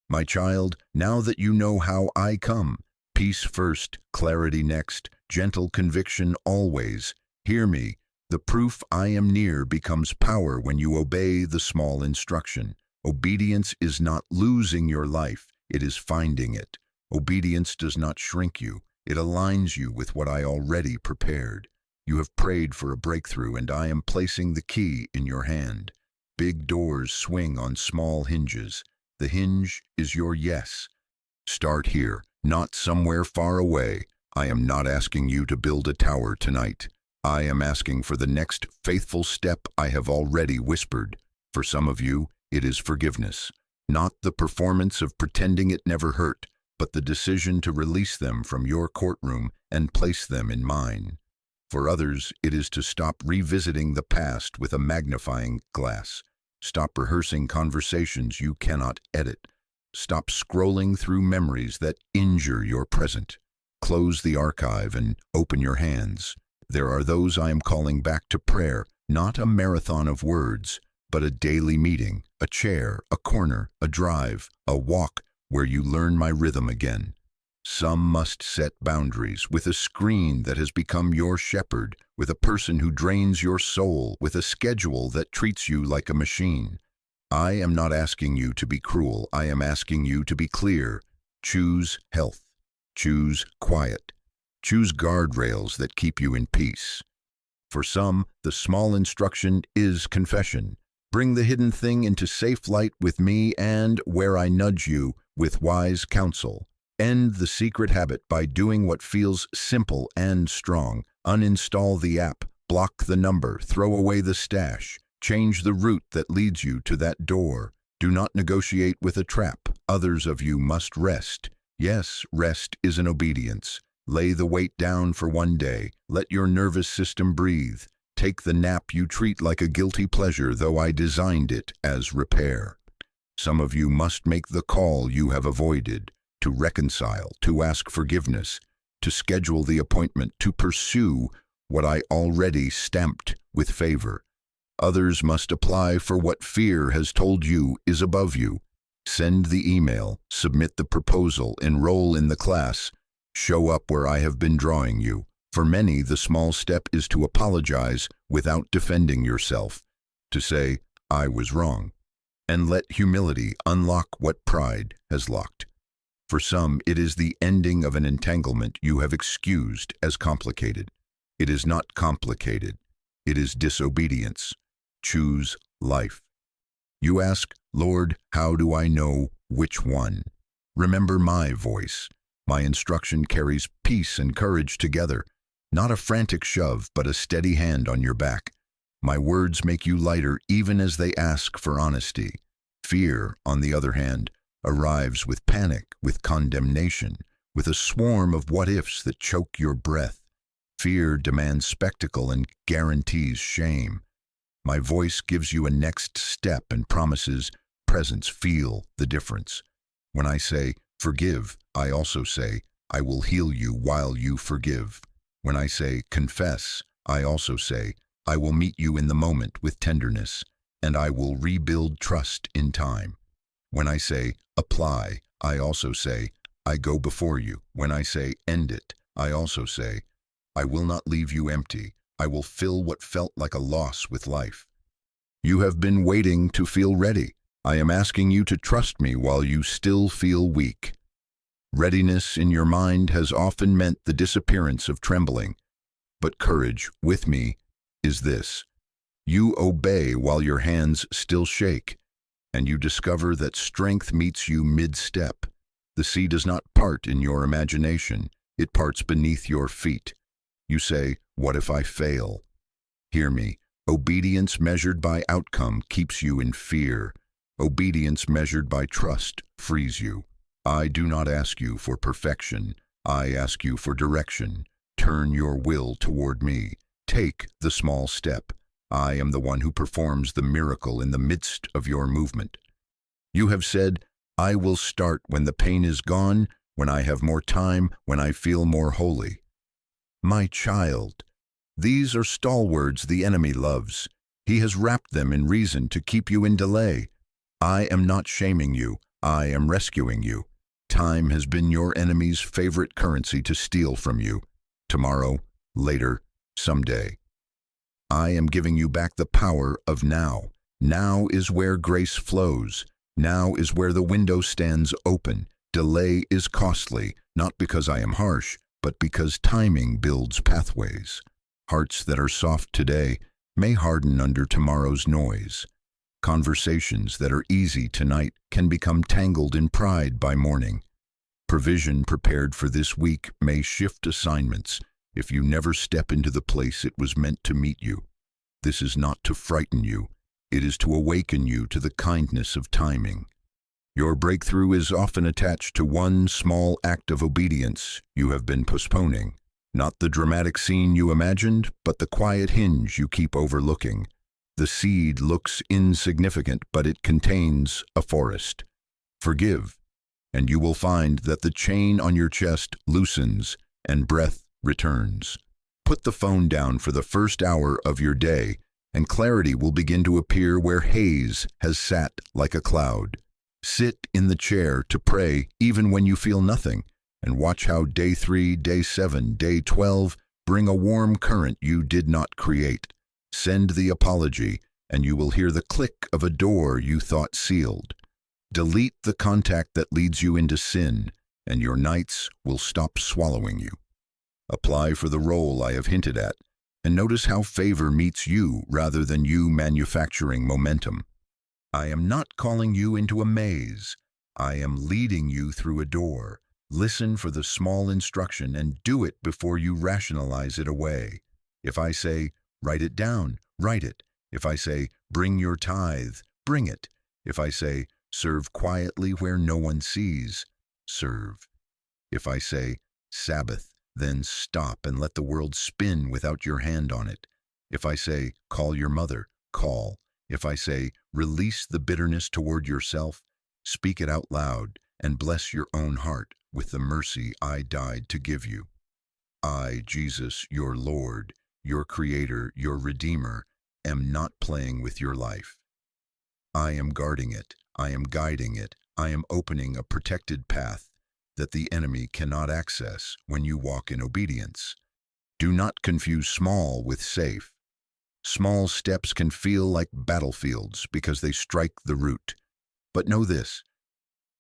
My child, now that you know how I come, peace first, clarity next, gentle conviction always, hear me. The proof I am near becomes power when you obey the small instruction. Obedience is not losing your life, it is finding it. Obedience does not shrink you, it aligns you with what I already prepared. You have prayed for a breakthrough, and I am placing the key in your hand. Big doors swing on small hinges. The hinge is your yes. Start here, not somewhere far away. I am not asking you to build a tower tonight. I am asking for the next faithful step I have already whispered. For some of you, it is forgiveness. Not the performance of pretending it never hurt, but the decision to release them from your courtroom and place them in mine. For others, it is to stop revisiting the past with a magnifying glass. Stop rehearsing conversations you cannot edit. Stop scrolling through memories that injure your present. Close the archive and open your hands. There are those I am calling back to prayer, not a marathon of words, but a daily meeting, a chair, a corner, a drive, a walk where you learn my rhythm again. Some must set boundaries with a screen that has become your shepherd, with a person who drains your soul, with a schedule that treats you like a machine. I am not asking you to be cruel. I am asking you to be clear. Choose health. Choose quiet. Choose guardrails that keep you in peace. For some, the small instruction is confession. Bring the hidden thing into safe light with me, and where I nudge you, with wise counsel. End the secret habit by doing what feels simple and strong. Uninstall the app, block the number, throw away the stash. Change the route that leads you to that door. Do not negotiate with a trap. Others of you must rest. Yes, rest is an obedience. Lay the weight down for one day. Let your nervous system breathe. Take the nap you treat like a guilty pleasure, though I designed it as repair. Some of you must make the call you have avoided. To reconcile, to ask forgiveness, to schedule the appointment, to pursue what I already stamped with favor. Others must apply for what fear has told you is above you. Send the email, submit the proposal, enroll in the class, show up where I have been drawing you. For many, the small step is to apologize without defending yourself, to say, I was wrong, and let humility unlock what pride has locked. For some, it is the ending of an entanglement you have excused as complicated. It is not complicated. It is disobedience. Choose life. You ask, Lord, how do I know which one? Remember my voice. My instruction carries peace and courage together. Not a frantic shove, but a steady hand on your back. My words make you lighter even as they ask for honesty. Fear, on the other hand, arrives with panic, with condemnation, with a swarm of what-ifs that choke your breath. Fear demands spectacle and guarantees shame. My voice gives you a next step and promises presence. Feel the difference. When I say, forgive, I also say, I will heal you while you forgive. When I say, confess, I also say, I will meet you in the moment with tenderness, and I will rebuild trust in time. When I say, apply, I also say, I go before you. When I say, end it, I also say, I will not leave you empty. I will fill what felt like a loss with life. You have been waiting to feel ready. I am asking you to trust me while you still feel weak. Readiness in your mind has often meant the disappearance of trembling, but courage with me is this. You obey while your hands still shake, and you discover that strength meets you mid-step. The sea does not part in your imagination, it parts beneath your feet. You say, what if I fail? Hear me. Obedience measured by outcome keeps you in fear. Obedience measured by trust frees you. I do not ask you for perfection. I ask you for direction. Turn your will toward me. Take the small step. I am the one who performs the miracle in the midst of your movement. You have said, I will start when the pain is gone, when I have more time, when I feel more holy. My child, These are stalwarts the enemy loves. He has wrapped them in reason to keep you in delay. I am not shaming you, I am rescuing you. Time has been your enemy's favorite currency to steal from you. Tomorrow, later, someday. I am giving you back the power of now. Now is where grace flows. Now is where the window stands open. Delay is costly, not because I am harsh, but because timing builds pathways. Hearts that are soft today may harden under tomorrow's noise. Conversations that are easy tonight can become tangled in pride by morning. Provision prepared for this week may shift assignments if you never step into the place it was meant to meet you. This is not to frighten you. It is to awaken you to the kindness of timing. Your breakthrough is often attached to one small act of obedience you have been postponing. Not the dramatic scene you imagined, but the quiet hinge you keep overlooking. The seed looks insignificant, but it contains a forest. Forgive, and you will find that the chain on your chest loosens and breath returns. Put the phone down for the first hour of your day, and clarity will begin to appear where haze has sat like a cloud. Sit in the chair to pray even when you feel nothing, and watch how day 3, day 7, day 12 bring a warm current you did not create. Send the apology, and you will hear the click of a door you thought sealed. Delete the contact that leads you into sin, and your nights will stop swallowing you. Apply for the role I have hinted at, and notice how favor meets you rather than you manufacturing momentum. I am not calling you into a maze. I am leading you through a door. Listen for the small instruction and do it before you rationalize it away. If I say, write it down, write it. If I say, bring your tithe, bring it. If I say, serve quietly where no one sees, serve. If I say, Sabbath, then stop and let the world spin without your hand on it. If I say, call your mother, call. If I say, release the bitterness toward yourself, speak it out loud and bless your own heart with the mercy I died to give you. I, Jesus, your Lord, your Creator, your Redeemer, am not playing with your life. I am guarding it. I am guiding it. I am opening a protected path that the enemy cannot access when you walk in obedience. Do not confuse small with safe. Small steps can feel like battlefields because they strike the root. But know this,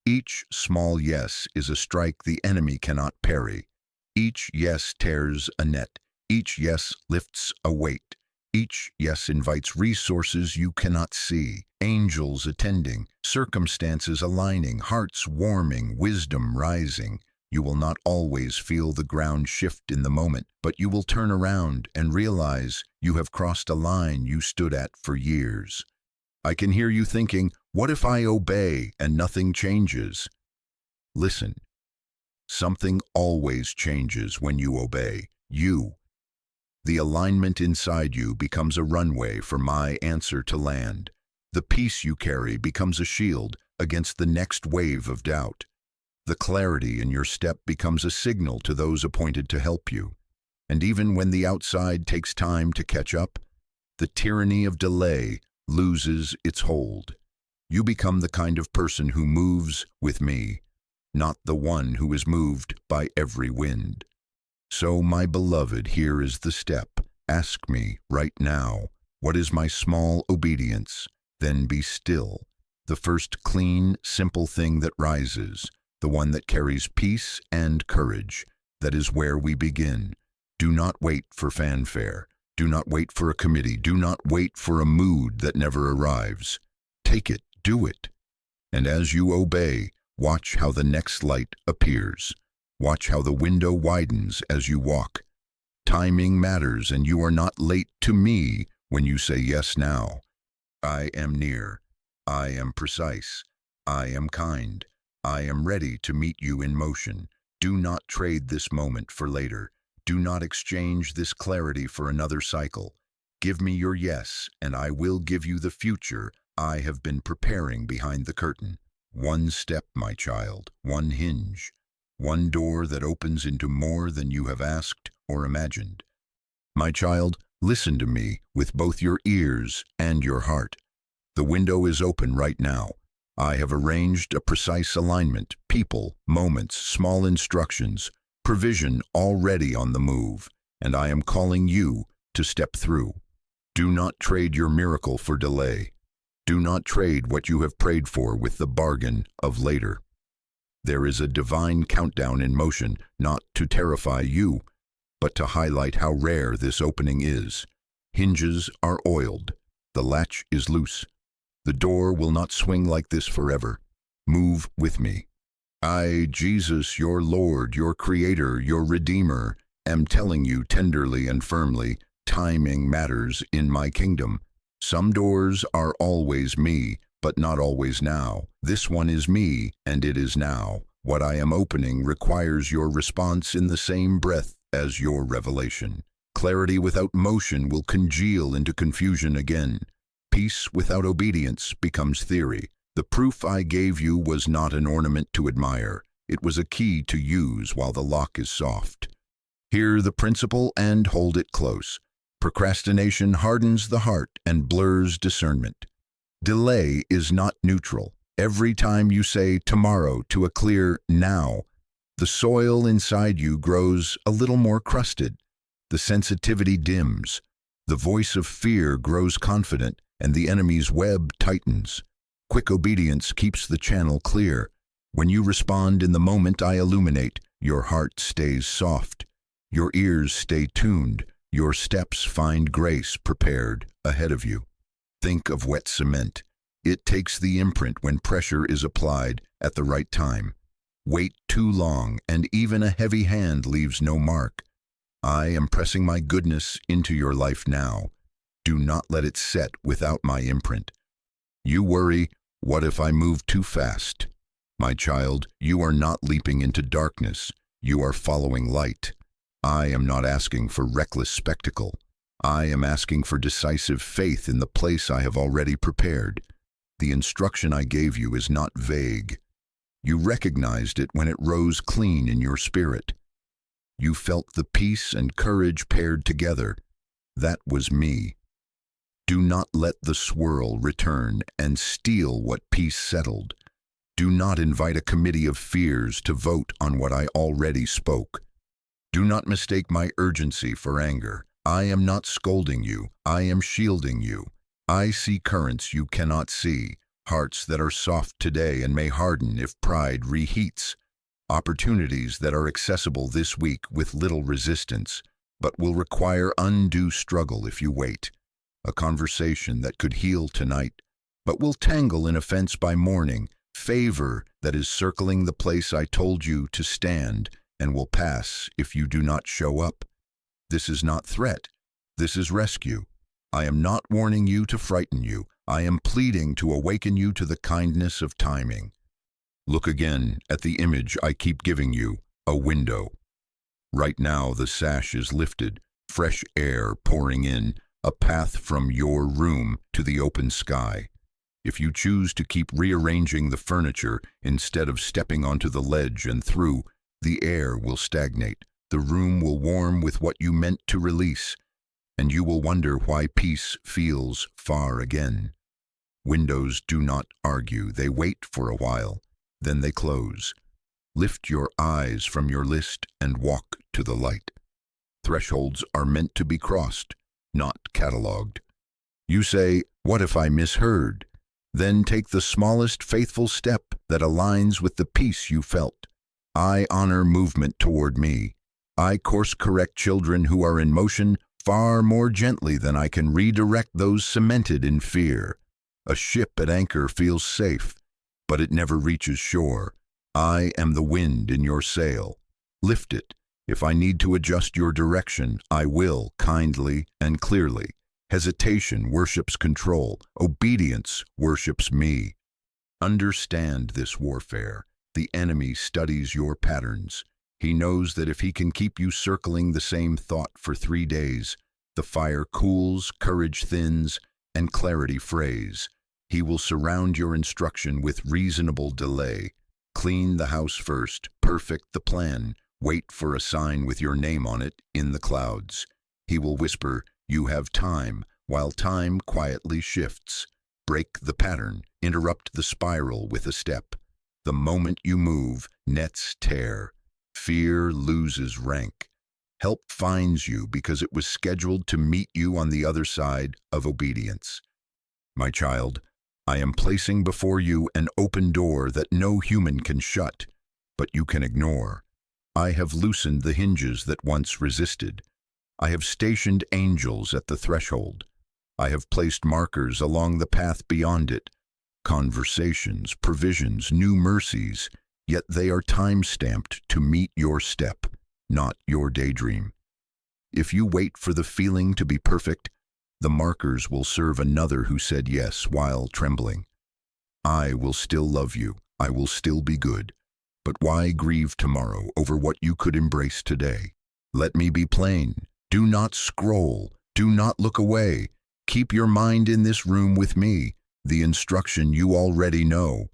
each small yes is a strike the enemy cannot parry. Each yes tears a net. Each yes lifts a weight. Each yes invites resources you cannot see, angels attending, circumstances aligning, hearts warming, wisdom rising. You will not always feel the ground shift in the moment, but you will turn around and realize you have crossed a line you stood at for years. I can hear you thinking, what if I obey and nothing changes? Listen, something always changes when you obey. You. The alignment inside you becomes a runway for my answer to land. The peace you carry becomes a shield against the next wave of doubt. The clarity in your step becomes a signal to those appointed to help you. And even when the outside takes time to catch up, the tyranny of delay loses its hold. You become the kind of person who moves with me, not the one who is moved by every wind. So, my beloved, here is the step. Ask me right now, what is my small obedience? Then be still. The first clean, simple thing that rises, the one that carries peace and courage. That is where we begin. Do not wait for fanfare. Do not wait for a committee. Do not wait for a mood that never arrives. Take it, do it. And as you obey, watch how the next light appears. Watch how the window widens as you walk. Timing matters, and you are not late to me when you say yes now. I am near. I am precise. I am kind. I am ready to meet you in motion. Do not trade this moment for later. Do not exchange this clarity for another cycle. Give me your yes, and I will give you the future I have been preparing behind the curtain. One step, my child, one hinge. One door that opens into more than you have asked or imagined. My child, listen to me with both your ears and your heart. The window is open right now. I have arranged a precise alignment, people, moments, small instructions, provision already on the move, and I am calling you to step through. Do not trade your miracle for delay. Do not trade what you have prayed for with the bargain of later. There is a divine countdown in motion, not to terrify you, but to highlight how rare this opening is. Hinges are oiled. The latch is loose. The door will not swing like this forever. Move with me. I, Jesus, your Lord, your Creator, your Redeemer, am telling you tenderly and firmly, timing matters in my kingdom. Some doors are always me, but not always now. This one is me, and it is now. What I am opening requires your response in the same breath as your revelation. Clarity without motion will congeal into confusion again. Peace without obedience becomes theory. The proof I gave you was not an ornament to admire. It was a key to use while the lock is soft. Hear the principle and hold it close. Procrastination hardens the heart and blurs discernment. Delay is not neutral. Every time you say tomorrow to a clear now, the soil inside you grows a little more crusted. The sensitivity dims. The voice of fear grows confident, and the enemy's web tightens. Quick obedience keeps the channel clear. When you respond in the moment I illuminate, your heart stays soft. Your ears stay tuned. Your steps find grace prepared ahead of you. Think of wet cement. It takes the imprint when pressure is applied at the right time. Wait too long, and even a heavy hand leaves no mark. I am pressing my goodness into your life now. Do not let it set without my imprint. You worry, what if I move too fast? My child, you are not leaping into darkness. You are following light. I am not asking for reckless spectacle. I am asking for decisive faith in the place I have already prepared. The instruction I gave you is not vague. You recognized it when it rose clean in your spirit. You felt the peace and courage paired together. That was me. Do not let the swirl return and steal what peace settled. Do not invite a committee of fears to vote on what I already spoke. Do not mistake my urgency for anger. I am not scolding you. I am shielding you. I see currents you cannot see, hearts that are soft today and may harden if pride reheats, opportunities that are accessible this week with little resistance, but will require undue struggle if you wait, a conversation that could heal tonight, but will tangle in offense by morning, favor that is circling the place I told you to stand, and will pass if you do not show up. This is not threat. This is rescue. I am not warning you to frighten you. I am pleading to awaken you to the kindness of timing. Look again at the image I keep giving you, a window. Right now the sash is lifted, fresh air pouring in, a path from your room to the open sky. If you choose to keep rearranging the furniture instead of stepping onto the ledge and through, the air will stagnate. The room will warm with what you meant to release, and you will wonder why peace feels far again. Windows do not argue. They wait for a while, then they close. Lift your eyes from your list and walk to the light. Thresholds are meant to be crossed, not catalogued. You say, what if I misheard? Then take the smallest faithful step that aligns with the peace you felt. I honor movement toward me. I course-correct children who are in motion far more gently than I can redirect those cemented in fear. A ship at anchor feels safe, but it never reaches shore. I am the wind in your sail. Lift it. If I need to adjust your direction, I will, kindly and clearly. Hesitation worships control. Obedience worships me. Understand this warfare. The enemy studies your patterns. He knows that if he can keep you circling the same thought for 3 days, the fire cools, courage thins, and clarity frays. He will surround your instruction with reasonable delay. Clean the house first, perfect the plan, wait for a sign with your name on it in the clouds. He will whisper, "You have time," while time quietly shifts. Break the pattern, interrupt the spiral with a step. The moment you move, nets tear. Fear loses rank. Help finds you because it was scheduled to meet you on the other side of obedience. My child, I am placing before you an open door that no human can shut, but you can ignore. I have loosened the hinges that once resisted. I have stationed angels at the threshold. I have placed markers along the path beyond it. Conversations, provisions, new mercies, yet they are time-stamped to meet your step, not your daydream. If you wait for the feeling to be perfect, the markers will serve another who said yes while trembling. I will still love you. I will still be good. But why grieve tomorrow over what you could embrace today? Let me be plain. Do not scroll. Do not look away. Keep your mind in this room with me. The instruction you already know.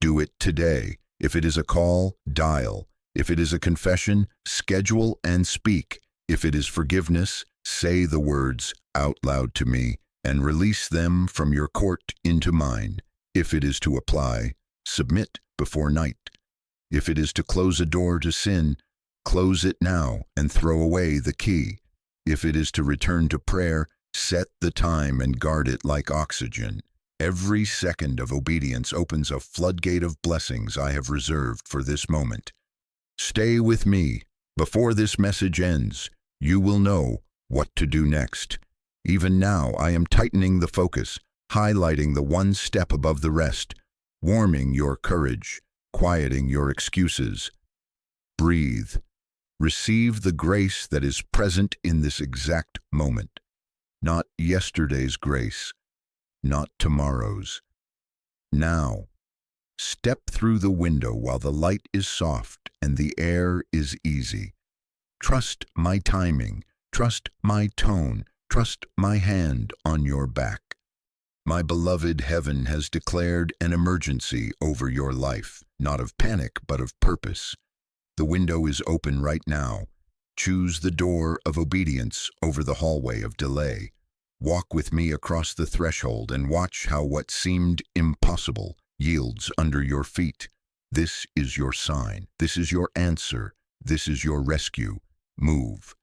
Do it today. If it is a call, dial. If it is a confession, schedule and speak. If it is forgiveness, say the words out loud to me and release them from your court into mine. If it is to apply, submit before night. If it is to close a door to sin, close it now and throw away the key. If it is to return to prayer, set the time and guard it like oxygen. Every second of obedience opens a floodgate of blessings I have reserved for this moment. Stay with me. Before this message ends, you will know what to do next. Even now, I am tightening the focus, highlighting the one step above the rest, warming your courage, quieting your excuses. Breathe. Receive the grace that is present in this exact moment. Not yesterday's grace, not tomorrow's. Now, step through the window while the light is soft and the air is easy. Trust my timing, trust my tone, trust my hand on your back. My beloved heaven has declared an emergency over your life, not of panic, but of purpose. The window is open right now. Choose the door of obedience over the hallway of delay. Walk with me across the threshold and watch how what seemed impossible yields under your feet. This is your sign. This is your answer. This is your rescue. Move.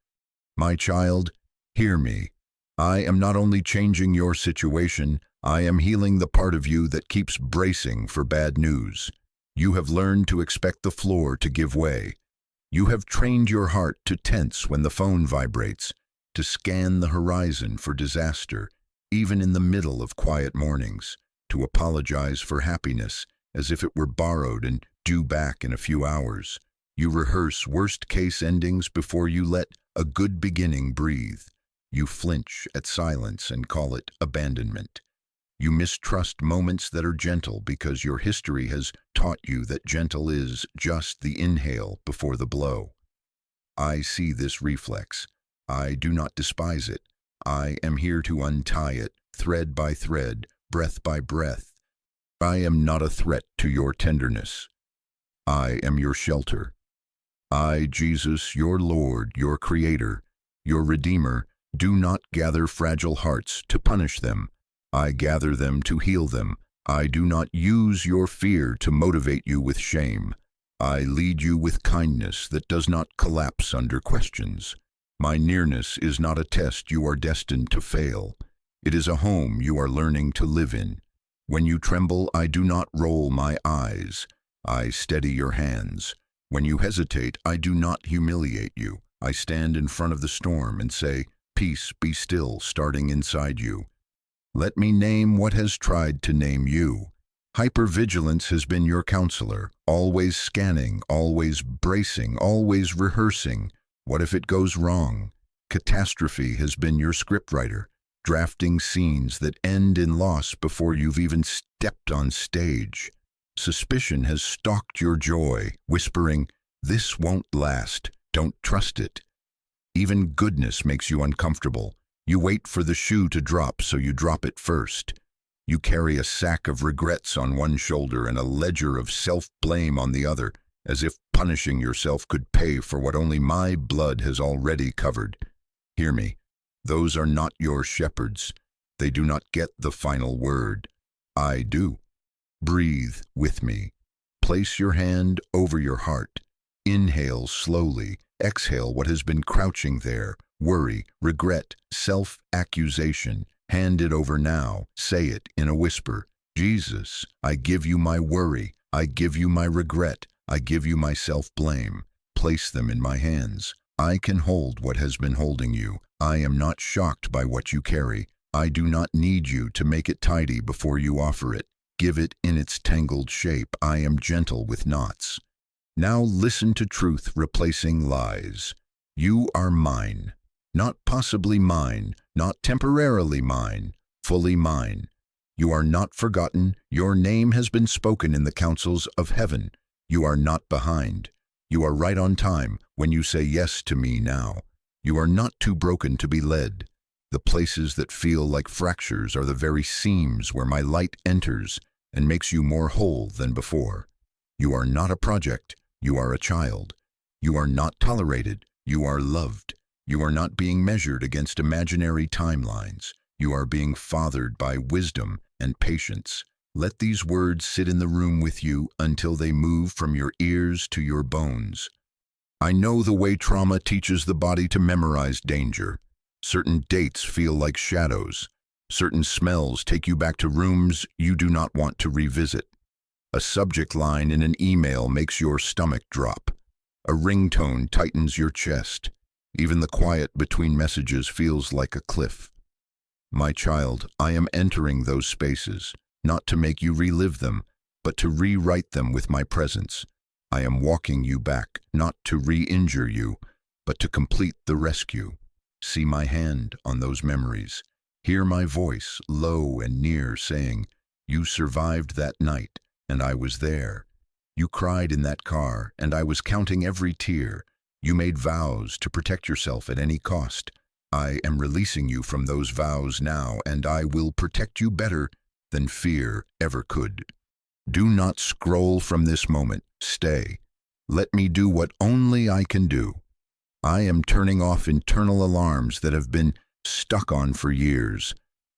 My child, hear me. I am not only changing your situation, I am healing the part of you that keeps bracing for bad news. You have learned to expect the floor to give way. You have trained your heart to tense when the phone vibrates, to scan the horizon for disaster, even in the middle of quiet mornings, to apologize for happiness as if it were borrowed and due back in a few hours. You rehearse worst-case endings before you let a good beginning breathe. You flinch at silence and call it abandonment. You mistrust moments that are gentle because your history has taught you that gentle is just the inhale before the blow. I see this reflex. I do not despise it. I am here to untie it, thread by thread, breath by breath. I am not a threat to your tenderness. I am your shelter. I, Jesus, your Lord, your Creator, your Redeemer, do not gather fragile hearts to punish them. I gather them to heal them. I do not use your fear to motivate you with shame. I lead you with kindness that does not collapse under questions. My nearness is not a test you are destined to fail. It is a home you are learning to live in. When you tremble, I do not roll my eyes. I steady your hands. When you hesitate, I do not humiliate you. I stand in front of the storm and say, "Peace, be still," starting inside you. Let me name what has tried to name you. Hypervigilance has been your counselor, always scanning, always bracing, always rehearsing. What if it goes wrong? Catastrophe has been your scriptwriter, drafting scenes that end in loss before you've even stepped on stage. Suspicion has stalked your joy, whispering, "This won't last, don't trust it." Even goodness makes you uncomfortable. You wait for the shoe to drop, so you drop it first. You carry a sack of regrets on one shoulder and a ledger of self-blame on the other, as if punishing yourself could pay for what only my blood has already covered. Hear me, Those are not your shepherds. They do not get the final word. I do. Breathe with me. Place your hand over your heart. Inhale slowly. Exhale what has been crouching there. Worry, regret, self-accusation. Hand it over now. Say it in a whisper. Jesus, I give you my worry. I give you my regret. I give you my self-blame. Place them in my hands. I can hold what has been holding you. I am not shocked by what you carry. I do not need you to make it tidy before you offer it. Give it in its tangled shape. I am gentle with knots. Now listen to truth replacing lies. You are mine. Not possibly mine, not temporarily mine, fully mine. You are not forgotten. Your name has been spoken in the councils of heaven. You are not behind. You are right on time when you say yes to me now. You are not too broken to be led. The places that feel like fractures are the very seams where my light enters and makes you more whole than before. You are not a project. You are a child. You are not tolerated. You are loved. You are not being measured against imaginary timelines. You are being fathered by wisdom and patience. Let these words sit in the room with you until they move from your ears to your bones. I know the way trauma teaches the body to memorize danger. Certain dates feel like shadows. Certain smells take you back to rooms you do not want to revisit. A subject line in an email makes your stomach drop. A ringtone tightens your chest. Even the quiet between messages feels like a cliff. My child, I am entering those spaces, not to make you relive them, but to rewrite them with my presence. I am walking you back, not to re-injure you, but to complete the rescue. See my hand on those memories. Hear my voice, low and near, saying, you survived that night, and I was there. You cried in that car, and I was counting every tear. You made vows to protect yourself at any cost. I am releasing you from those vows now, and I will protect you better than fear ever could. Do not scroll from this moment. Stay. Let me do what only I can do. I am turning off internal alarms that have been stuck on for years.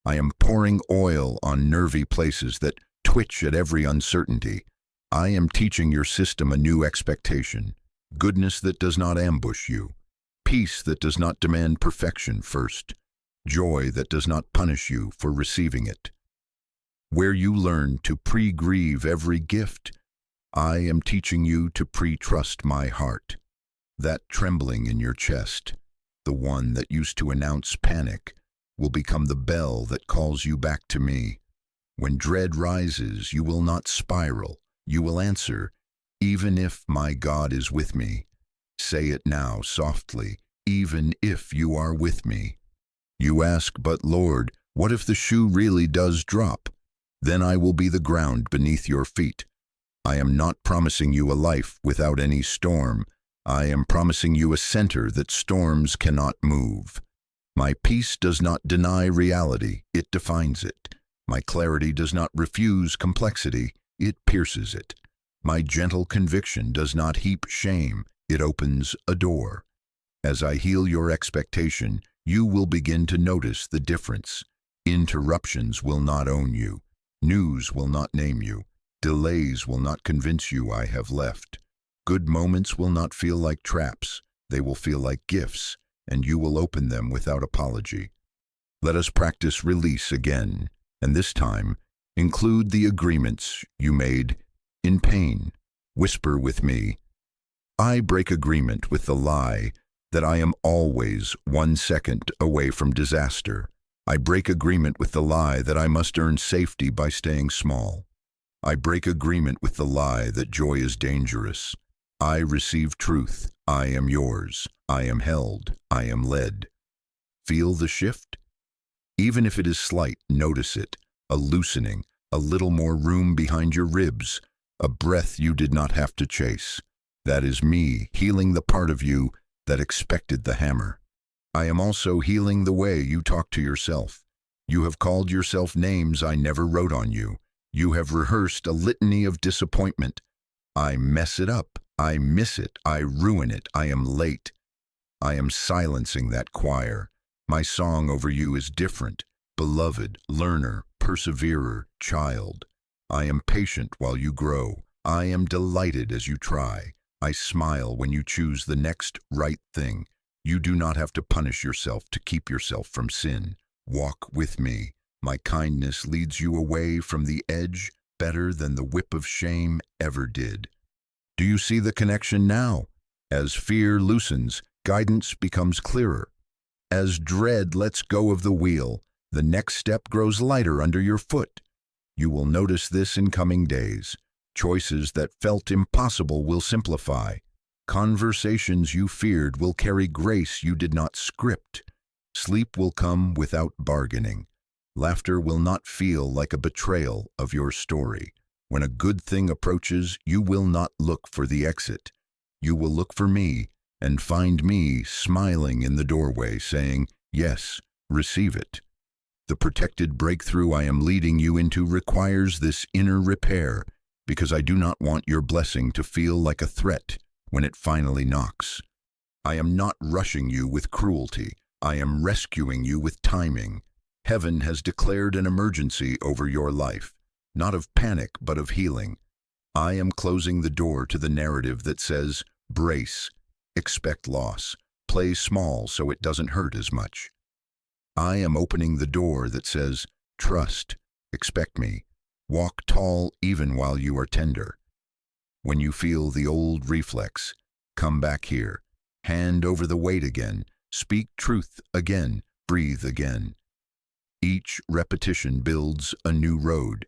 I am pouring oil on nervy places that twitch at every uncertainty. I am teaching your system a new expectation. Goodness that does not ambush you. Peace that does not demand perfection first. Joy that does not punish you for receiving it. Where you learn to pre-grieve every gift, I am teaching you to pre-trust my heart. That trembling in your chest, the one that used to announce panic, will become the bell that calls you back to me. When dread rises, you will not spiral. You will answer, even if my God is with me. Say it now softly, even if you are with me. You ask, but Lord, what if the shoe really does drop? Then I will be the ground beneath your feet. I am not promising you a life without any storm. I am promising you a center that storms cannot move. My peace does not deny reality, it defines it. My clarity does not refuse complexity, it pierces it. My gentle conviction does not heap shame, it opens a door. As I heal your expectation, you will begin to notice the difference. Interruptions will not own you. News will not name you. Delays will not convince you I have left. Good moments will not feel like traps. They will feel like gifts, and you will open them without apology. Let us practice release again, and this time, include the agreements you made in pain. Whisper with me. I break agreement with the lie that I am always 1 second away from disaster. I break agreement with the lie that I must earn safety by staying small. I break agreement with the lie that joy is dangerous. I receive truth. I am yours. I am held. I am led. Feel the shift? Even if it is slight, notice it. A loosening, a little more room behind your ribs, a breath you did not have to chase. That is me healing the part of you that expected the hammer. I am also healing the way you talk to yourself. You have called yourself names I never wrote on you. You have rehearsed a litany of disappointment. I mess it up. I miss it. I ruin it. I am late. I am silencing that choir. My song over you is different. Beloved, learner, perseverer, child. I am patient while you grow. I am delighted as you try. I smile when you choose the next right thing. You do not have to punish yourself to keep yourself from sin. Walk with me. My kindness leads you away from the edge better than the whip of shame ever did. Do you see the connection now? As fear loosens, guidance becomes clearer. As dread lets go of the wheel, the next step grows lighter under your foot. You will notice this in coming days. Choices that felt impossible will simplify. Conversations you feared will carry grace you did not script. Sleep will come without bargaining. Laughter will not feel like a betrayal of your story. When a good thing approaches, you will not look for the exit. You will look for me and find me smiling in the doorway, saying, "Yes, receive it." The protected breakthrough I am leading you into requires this inner repair, because I do not want your blessing to feel like a threat when it finally knocks. I am not rushing you with cruelty. I am rescuing you with timing. Heaven has declared an emergency over your life, not of panic but of healing. I am closing the door to the narrative that says, brace, expect loss, play small so it doesn't hurt as much. I am opening the door that says, trust, expect me, walk tall even while you are tender. When you feel the old reflex, come back here, hand over the weight again, speak truth again, breathe again. Each repetition builds a new road.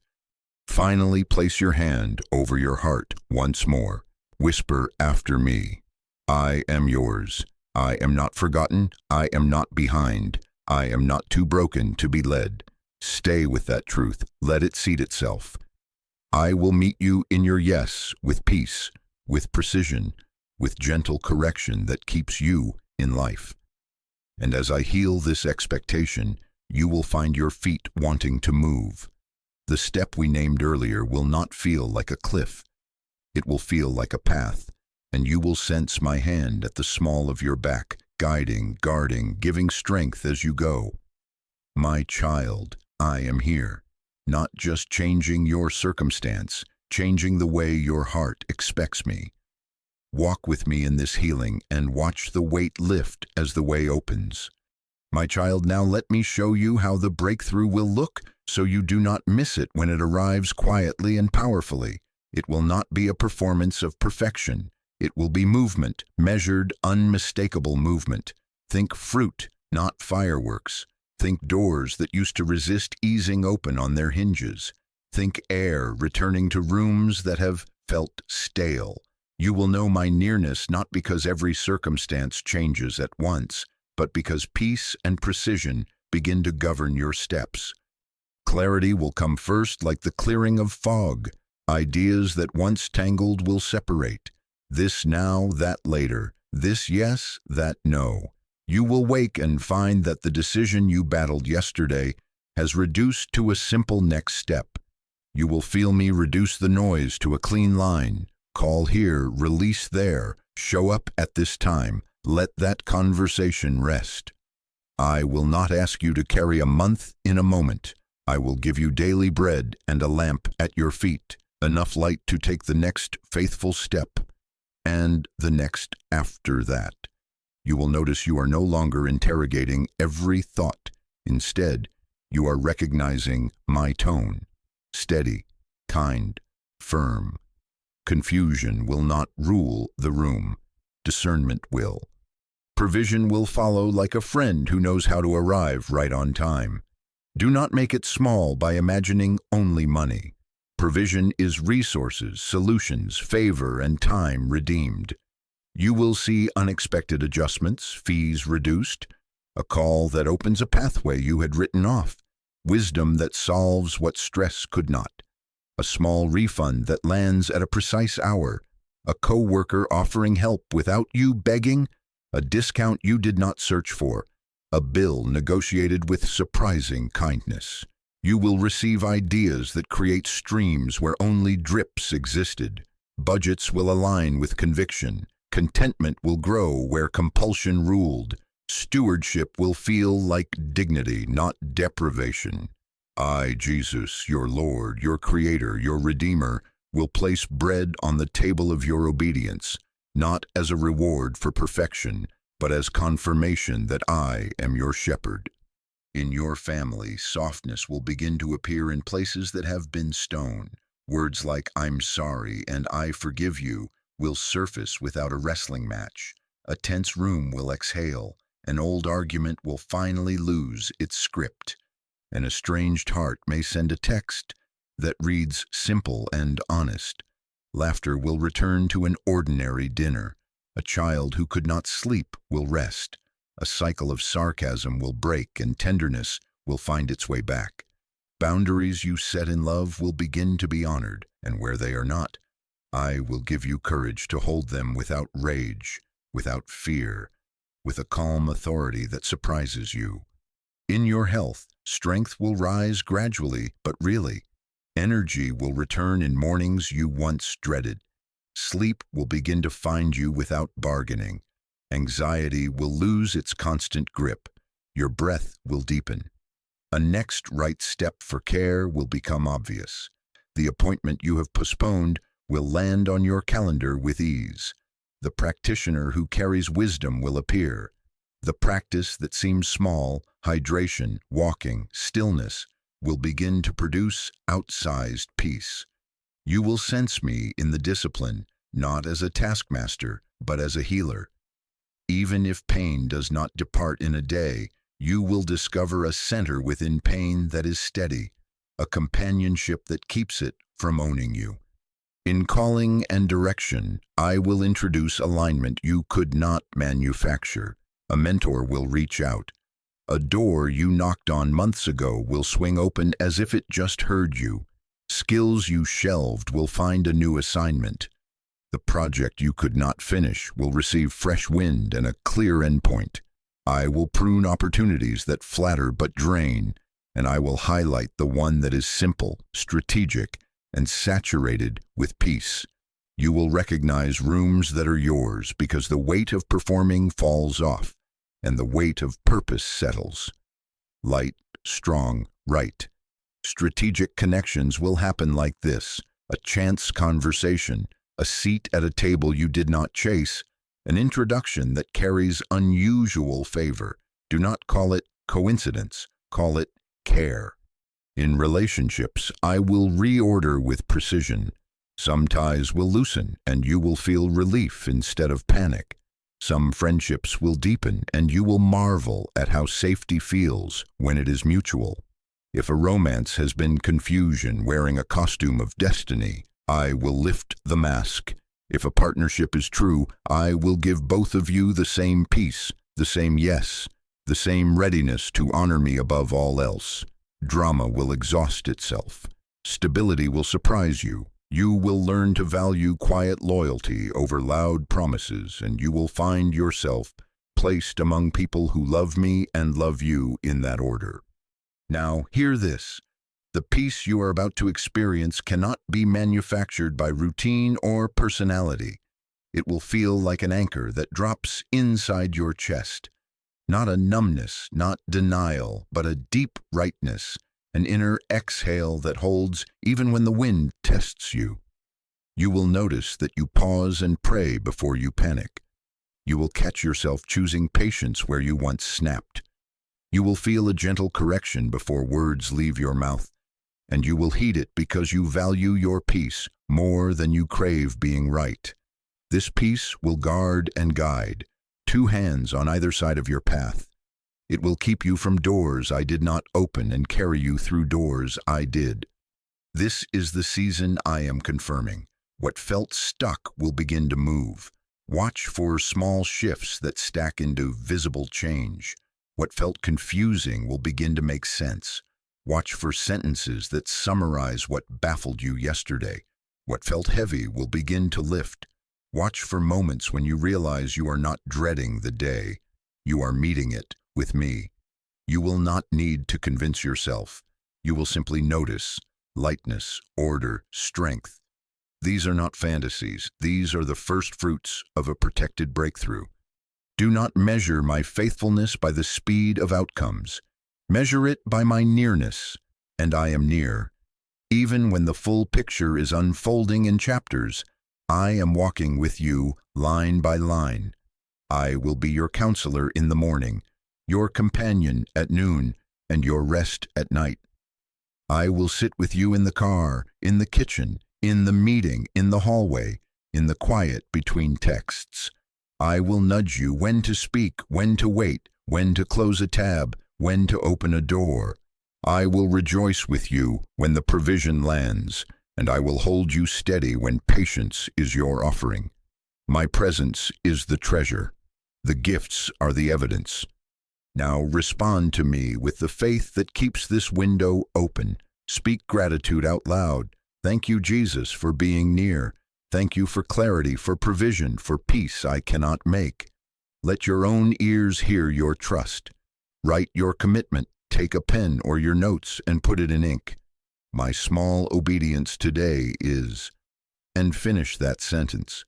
Finally, place your hand over your heart once more. Whisper after me. I am yours. I am not forgotten. I am not behind. I am not too broken to be led. Stay with that truth. Let it seat itself. I will meet you in your yes with peace, with precision, with gentle correction that keeps you in life. And as I heal this expectation, you will find your feet wanting to move. The step we named earlier will not feel like a cliff. It will feel like a path, and you will sense my hand at the small of your back, guiding, guarding, giving strength as you go. My child, I am here, not just changing your circumstance, changing the way your heart expects me. Walk with me in this healing and watch the weight lift as the way opens. My child, now let me show you how the breakthrough will look so you do not miss it when it arrives quietly and powerfully. It will not be a performance of perfection. It will be movement, measured, unmistakable movement. Think fruit, not fireworks. Think doors that used to resist easing open on their hinges. Think air returning to rooms that have felt stale. You will know my nearness not because every circumstance changes at once, but because peace and precision begin to govern your steps. Clarity will come first like the clearing of fog. Ideas that once tangled will separate. This now, that later. This yes, that no. You will wake and find that the decision you battled yesterday has reduced to a simple next step. You will feel me reduce the noise to a clean line. Call here, release there, show up at this time. Let that conversation rest. I will not ask you to carry a month in a moment. I will give you daily bread and a lamp at your feet, enough light to take the next faithful step, and the next after that. You will notice you are no longer interrogating every thought. Instead, you are recognizing my tone. Steady, kind, firm. Confusion will not rule the room. Discernment will. Provision will follow like a friend who knows how to arrive right on time. Do not make it small by imagining only money. Provision is resources, solutions, favor, and time redeemed. You will see unexpected adjustments, fees reduced, a call that opens a pathway you had written off, wisdom that solves what stress could not, a small refund that lands at a precise hour, a co-worker offering help without you begging, a discount you did not search for, a bill negotiated with surprising kindness. You will receive ideas that create streams where only drips existed. Budgets will align with conviction. Contentment will grow where compulsion ruled. Stewardship will feel like dignity, not deprivation. I, Jesus, your Lord, your Creator, your Redeemer, will place bread on the table of your obedience, not as a reward for perfection, but as confirmation that I am your shepherd. In your family, softness will begin to appear in places that have been stone. Words like "I'm sorry" and "I forgive you" will surface without a wrestling match. A tense room will exhale. An old argument will finally lose its script. An estranged heart may send a text that reads simple and honest. Laughter will return to an ordinary dinner. A child who could not sleep will rest. A cycle of sarcasm will break and tenderness will find its way back. Boundaries you set in love will begin to be honored, and where they are not, I will give you courage to hold them without rage, without fear, with a calm authority that surprises you. In your health, strength will rise gradually, but really. Energy will return in mornings you once dreaded. Sleep will begin to find you without bargaining. Anxiety will lose its constant grip. Your breath will deepen. A next right step for care will become obvious. The appointment you have postponed will land on your calendar with ease. The practitioner who carries wisdom will appear. The practice that seems small, hydration, walking, stillness, will begin to produce outsized peace. You will sense me in the discipline, not as a taskmaster, but as a healer. Even if pain does not depart in a day, you will discover a center within pain that is steady, a companionship that keeps it from owning you. In calling and direction, I will introduce alignment you could not manufacture. A mentor will reach out. A door you knocked on months ago will swing open as if it just heard you. Skills you shelved will find a new assignment. The project you could not finish will receive fresh wind and a clear endpoint. I will prune opportunities that flatter but drain, and I will highlight the one that is simple, strategic, and saturated with peace. You will recognize rooms that are yours because the weight of performing falls off, and the weight of purpose settles. Light, strong, right. Strategic connections will happen like this: a chance conversation, a seat at a table you did not chase, an introduction that carries unusual favor. Do not call it coincidence, call it care. In relationships, I will reorder with precision. Some ties will loosen, and you will feel relief instead of panic. Some friendships will deepen, and you will marvel at how safety feels when it is mutual. If a romance has been confusion wearing a costume of destiny, I will lift the mask. If a partnership is true, I will give both of you the same peace, the same yes, the same readiness to honor me above all else. Drama will exhaust itself. Stability will surprise you. You will learn to value quiet loyalty over loud promises, and you will find yourself placed among people who love me and love you in that order. Now, hear this. The peace you are about to experience cannot be manufactured by routine or personality. It will feel like an anchor that drops inside your chest. Not a numbness, not denial, but a deep rightness, an inner exhale that holds even when the wind tests you. You will notice that you pause and pray before you panic. You will catch yourself choosing patience where you once snapped. You will feel a gentle correction before words leave your mouth, and you will heed it because you value your peace more than you crave being right. This peace will guard and guide, two hands on either side of your path. It will keep you from doors I did not open and carry you through doors I did. This is the season I am confirming. What felt stuck will begin to move. Watch for small shifts that stack into visible change. What felt confusing will begin to make sense. Watch for sentences that summarize what baffled you yesterday. What felt heavy will begin to lift. Watch for moments when you realize you are not dreading the day. You are meeting it with me. You will not need to convince yourself. You will simply notice lightness, order, strength. These are not fantasies. These are the first fruits of a protected breakthrough. Do not measure my faithfulness by the speed of outcomes. Measure it by my nearness, and I am near. Even when the full picture is unfolding in chapters, I am walking with you line by line. I will be your counselor in the morning, your companion at noon, and your rest at night. I will sit with you in the car, in the kitchen, in the meeting, in the hallway, in the quiet between texts. I will nudge you when to speak, when to wait, when to close a tab, when to open a door. I will rejoice with you when the provision lands, and I will hold you steady when patience is your offering. My presence is the treasure. The gifts are the evidence. Now respond to me with the faith that keeps this window open. Speak gratitude out loud. Thank you, Jesus, for being near. Thank you for clarity, for provision, for peace I cannot make. Let your own ears hear your trust. Write your commitment, take a pen or your notes and put it in ink. My small obedience today is, and finish that sentence.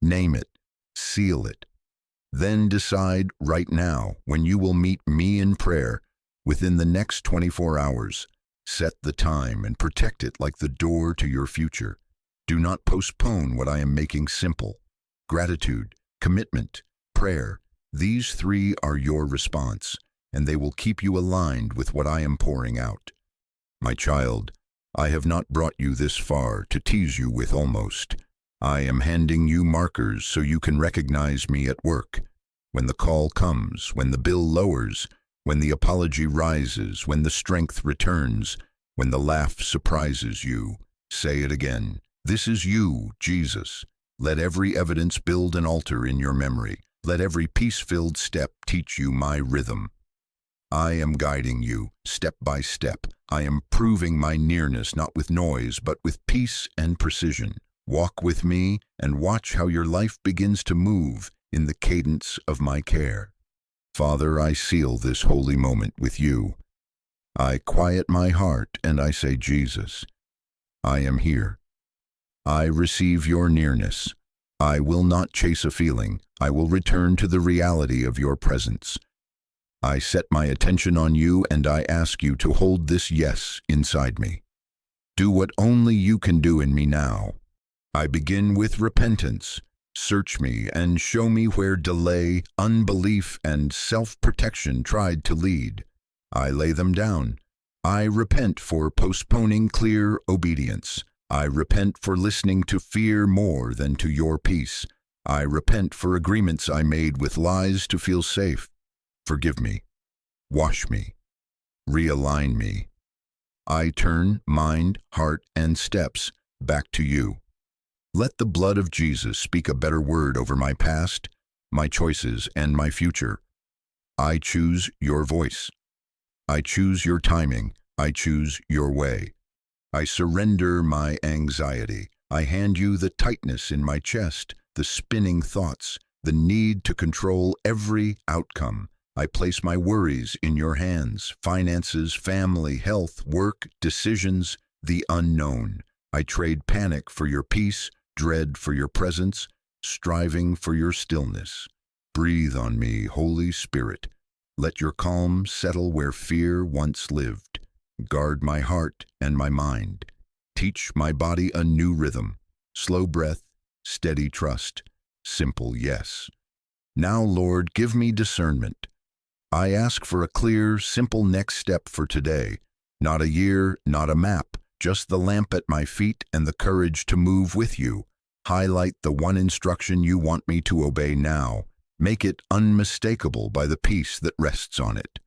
Name it, seal it. Then decide right now when you will meet me in prayer within the next 24 hours. Set the time and protect it like the door to your future. Do not postpone what I am making simple. Gratitude, commitment, prayer, these three are your response, and they will keep you aligned with what I am pouring out. My child, I have not brought you this far to tease you with almost. I am handing you markers so you can recognize me at work. When the call comes, when the bill lowers, when the apology rises, when the strength returns, when the laugh surprises you, say it again. This is you, Jesus. Let every evidence build an altar in your memory. Let every peace-filled step teach you my rhythm. I am guiding you, step by step. I am proving my nearness not with noise, but with peace and precision. Walk with me and watch how your life begins to move in the cadence of my care. Father, I seal this holy moment with you. I quiet my heart and I say, Jesus, I am here. I receive your nearness. I will not chase a feeling. I will return to the reality of your presence. I set my attention on you and I ask you to hold this yes inside me. Do what only you can do in me now. I begin with repentance. Search me and show me where delay, unbelief, and self-protection tried to lead. I lay them down. I repent for postponing clear obedience. I repent for listening to fear more than to your peace. I repent for agreements I made with lies to feel safe. Forgive me. Wash me. Realign me. I turn mind, heart, and steps back to you. Let the blood of Jesus speak a better word over my past, my choices, and my future. I choose your voice. I choose your timing. I choose your way. I surrender my anxiety. I hand you the tightness in my chest, the spinning thoughts, the need to control every outcome. I place my worries in your hands, finances, family, health, work, decisions, the unknown. I trade panic for your peace, dread for your presence, striving for your stillness. Breathe on me, Holy Spirit. Let your calm settle where fear once lived. Guard my heart and my mind. Teach my body a new rhythm. Slow breath, steady trust, simple yes. Now, Lord, give me discernment. I ask for a clear, simple next step for today. Not a year, not a map, just the lamp at my feet and the courage to move with you. Highlight the one instruction you want me to obey now. Make it unmistakable by the peace that rests on it.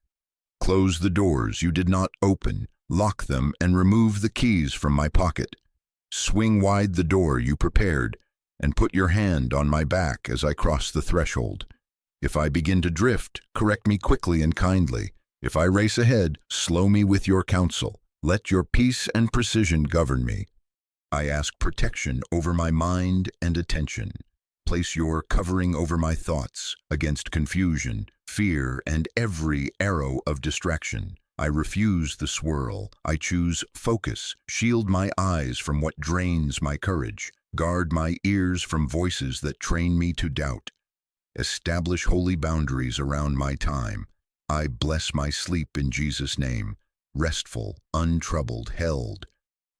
Close the doors you did not open, lock them, and remove the keys from my pocket. Swing wide the door you prepared, and put your hand on my back as I cross the threshold. If I begin to drift, correct me quickly and kindly. If I race ahead, slow me with your counsel. Let your peace and precision govern me. I ask protection over my mind and attention. Place your covering over my thoughts against confusion, fear, and every arrow of distraction. I refuse the swirl. I choose focus. Shield my eyes from what drains my courage. Guard my ears from voices that train me to doubt. Establish holy boundaries around my time. I bless my sleep in Jesus' name. Restful, untroubled, held.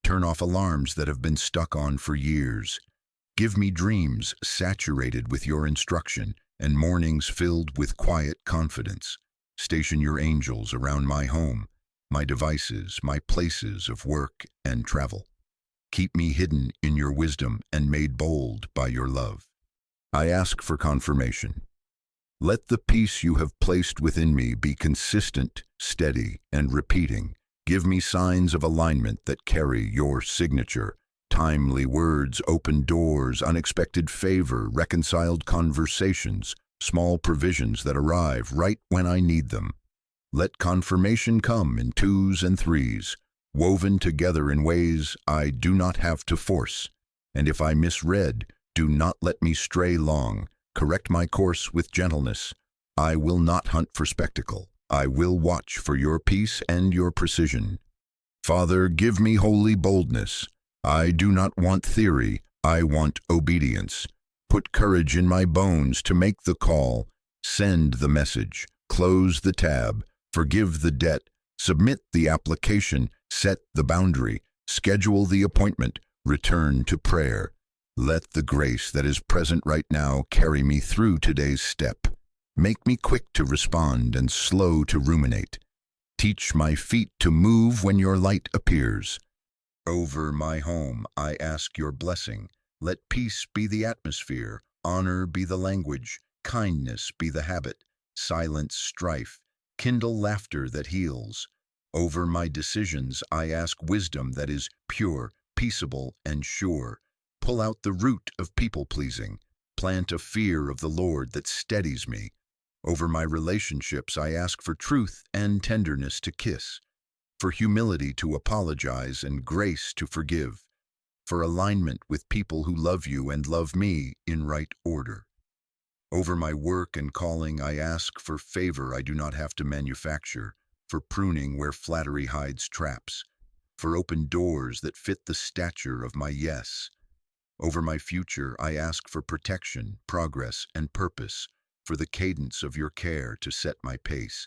Turn off alarms that have been stuck on for years. Give me dreams saturated with your instruction and mornings filled with quiet confidence. Station your angels around my home, my devices, my places of work and travel. Keep me hidden in your wisdom and made bold by your love. I ask for confirmation. Let the peace you have placed within me be consistent, steady, and repeating. Give me signs of alignment that carry your signature. Timely words, open doors, unexpected favor, reconciled conversations, small provisions that arrive right when I need them. Let confirmation come in 2s and 3s, woven together in ways I do not have to force. And if I misread, do not let me stray long. Correct my course with gentleness. I will not hunt for spectacle. I will watch for your peace and your precision. Father, give me holy boldness. I do not want theory. I want obedience. Put courage in my bones to make the call. Send the message. Close the tab. Forgive the debt. Submit the application. Set the boundary. Schedule the appointment. Return to prayer. Let the grace that is present right now carry me through today's step. Make me quick to respond and slow to ruminate. Teach my feet to move when your light appears. Over my home, I ask your blessing. Let peace be the atmosphere, honor be the language, kindness be the habit, silence strife, kindle laughter that heals. Over my decisions, I ask wisdom that is pure, peaceable, and sure. Pull out the root of people-pleasing. Plant a fear of the Lord that steadies me. Over my relationships, I ask for truth and tenderness to kiss, for humility to apologize and grace to forgive, for alignment with people who love you and love me in right order. Over my work and calling, I ask for favor I do not have to manufacture, for pruning where flattery hides traps, for open doors that fit the stature of my yes. Over my future, I ask for protection, progress, and purpose, for the cadence of your care to set my pace.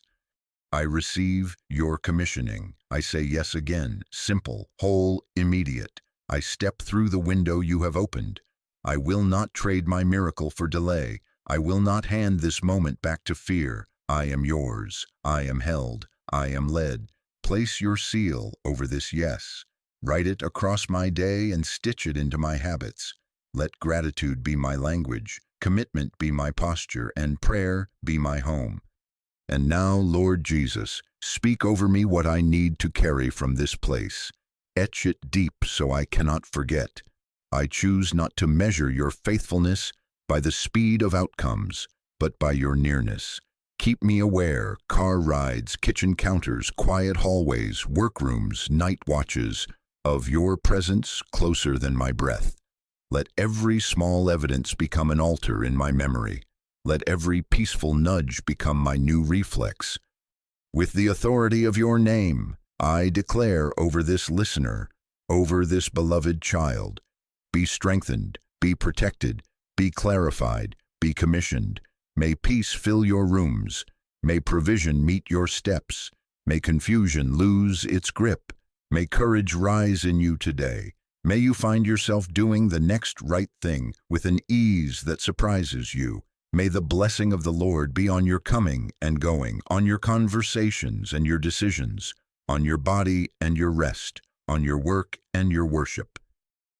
I receive your commissioning. I say yes again, simple, whole, immediate. I step through the window you have opened. I will not trade my miracle for delay. I will not hand this moment back to fear. I am yours. I am held. I am led. Place your seal over this yes. Write it across my day and stitch it into my habits. Let gratitude be my language, commitment be my posture, and prayer be my home. And now, Lord Jesus, speak over me what I need to carry from this place. Etch it deep so I cannot forget. I choose not to measure your faithfulness by the speed of outcomes, but by your nearness. Keep me aware, car rides, kitchen counters, quiet hallways, workrooms, night watches, of your presence closer than my breath. Let every small evidence become an altar in my memory. Let every peaceful nudge become my new reflex. With the authority of your name, I declare over this listener, over this beloved child, be strengthened, be protected, be clarified, be commissioned. May peace fill your rooms. May provision meet your steps. May confusion lose its grip. May courage rise in you today. May you find yourself doing the next right thing with an ease that surprises you. May the blessing of the Lord be on your coming and going, on your conversations and your decisions, on your body and your rest, on your work and your worship.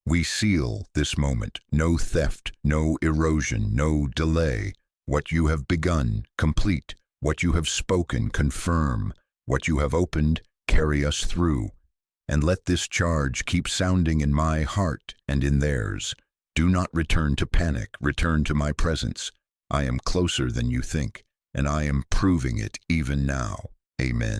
We seal this moment. No theft, no erosion, no delay. What you have begun, complete. What you have spoken, confirm. What you have opened, carry us through. And let this charge keep sounding in my heart and in theirs. Do not return to panic, return to my presence. I am closer than you think, and I am proving it even now. Amen.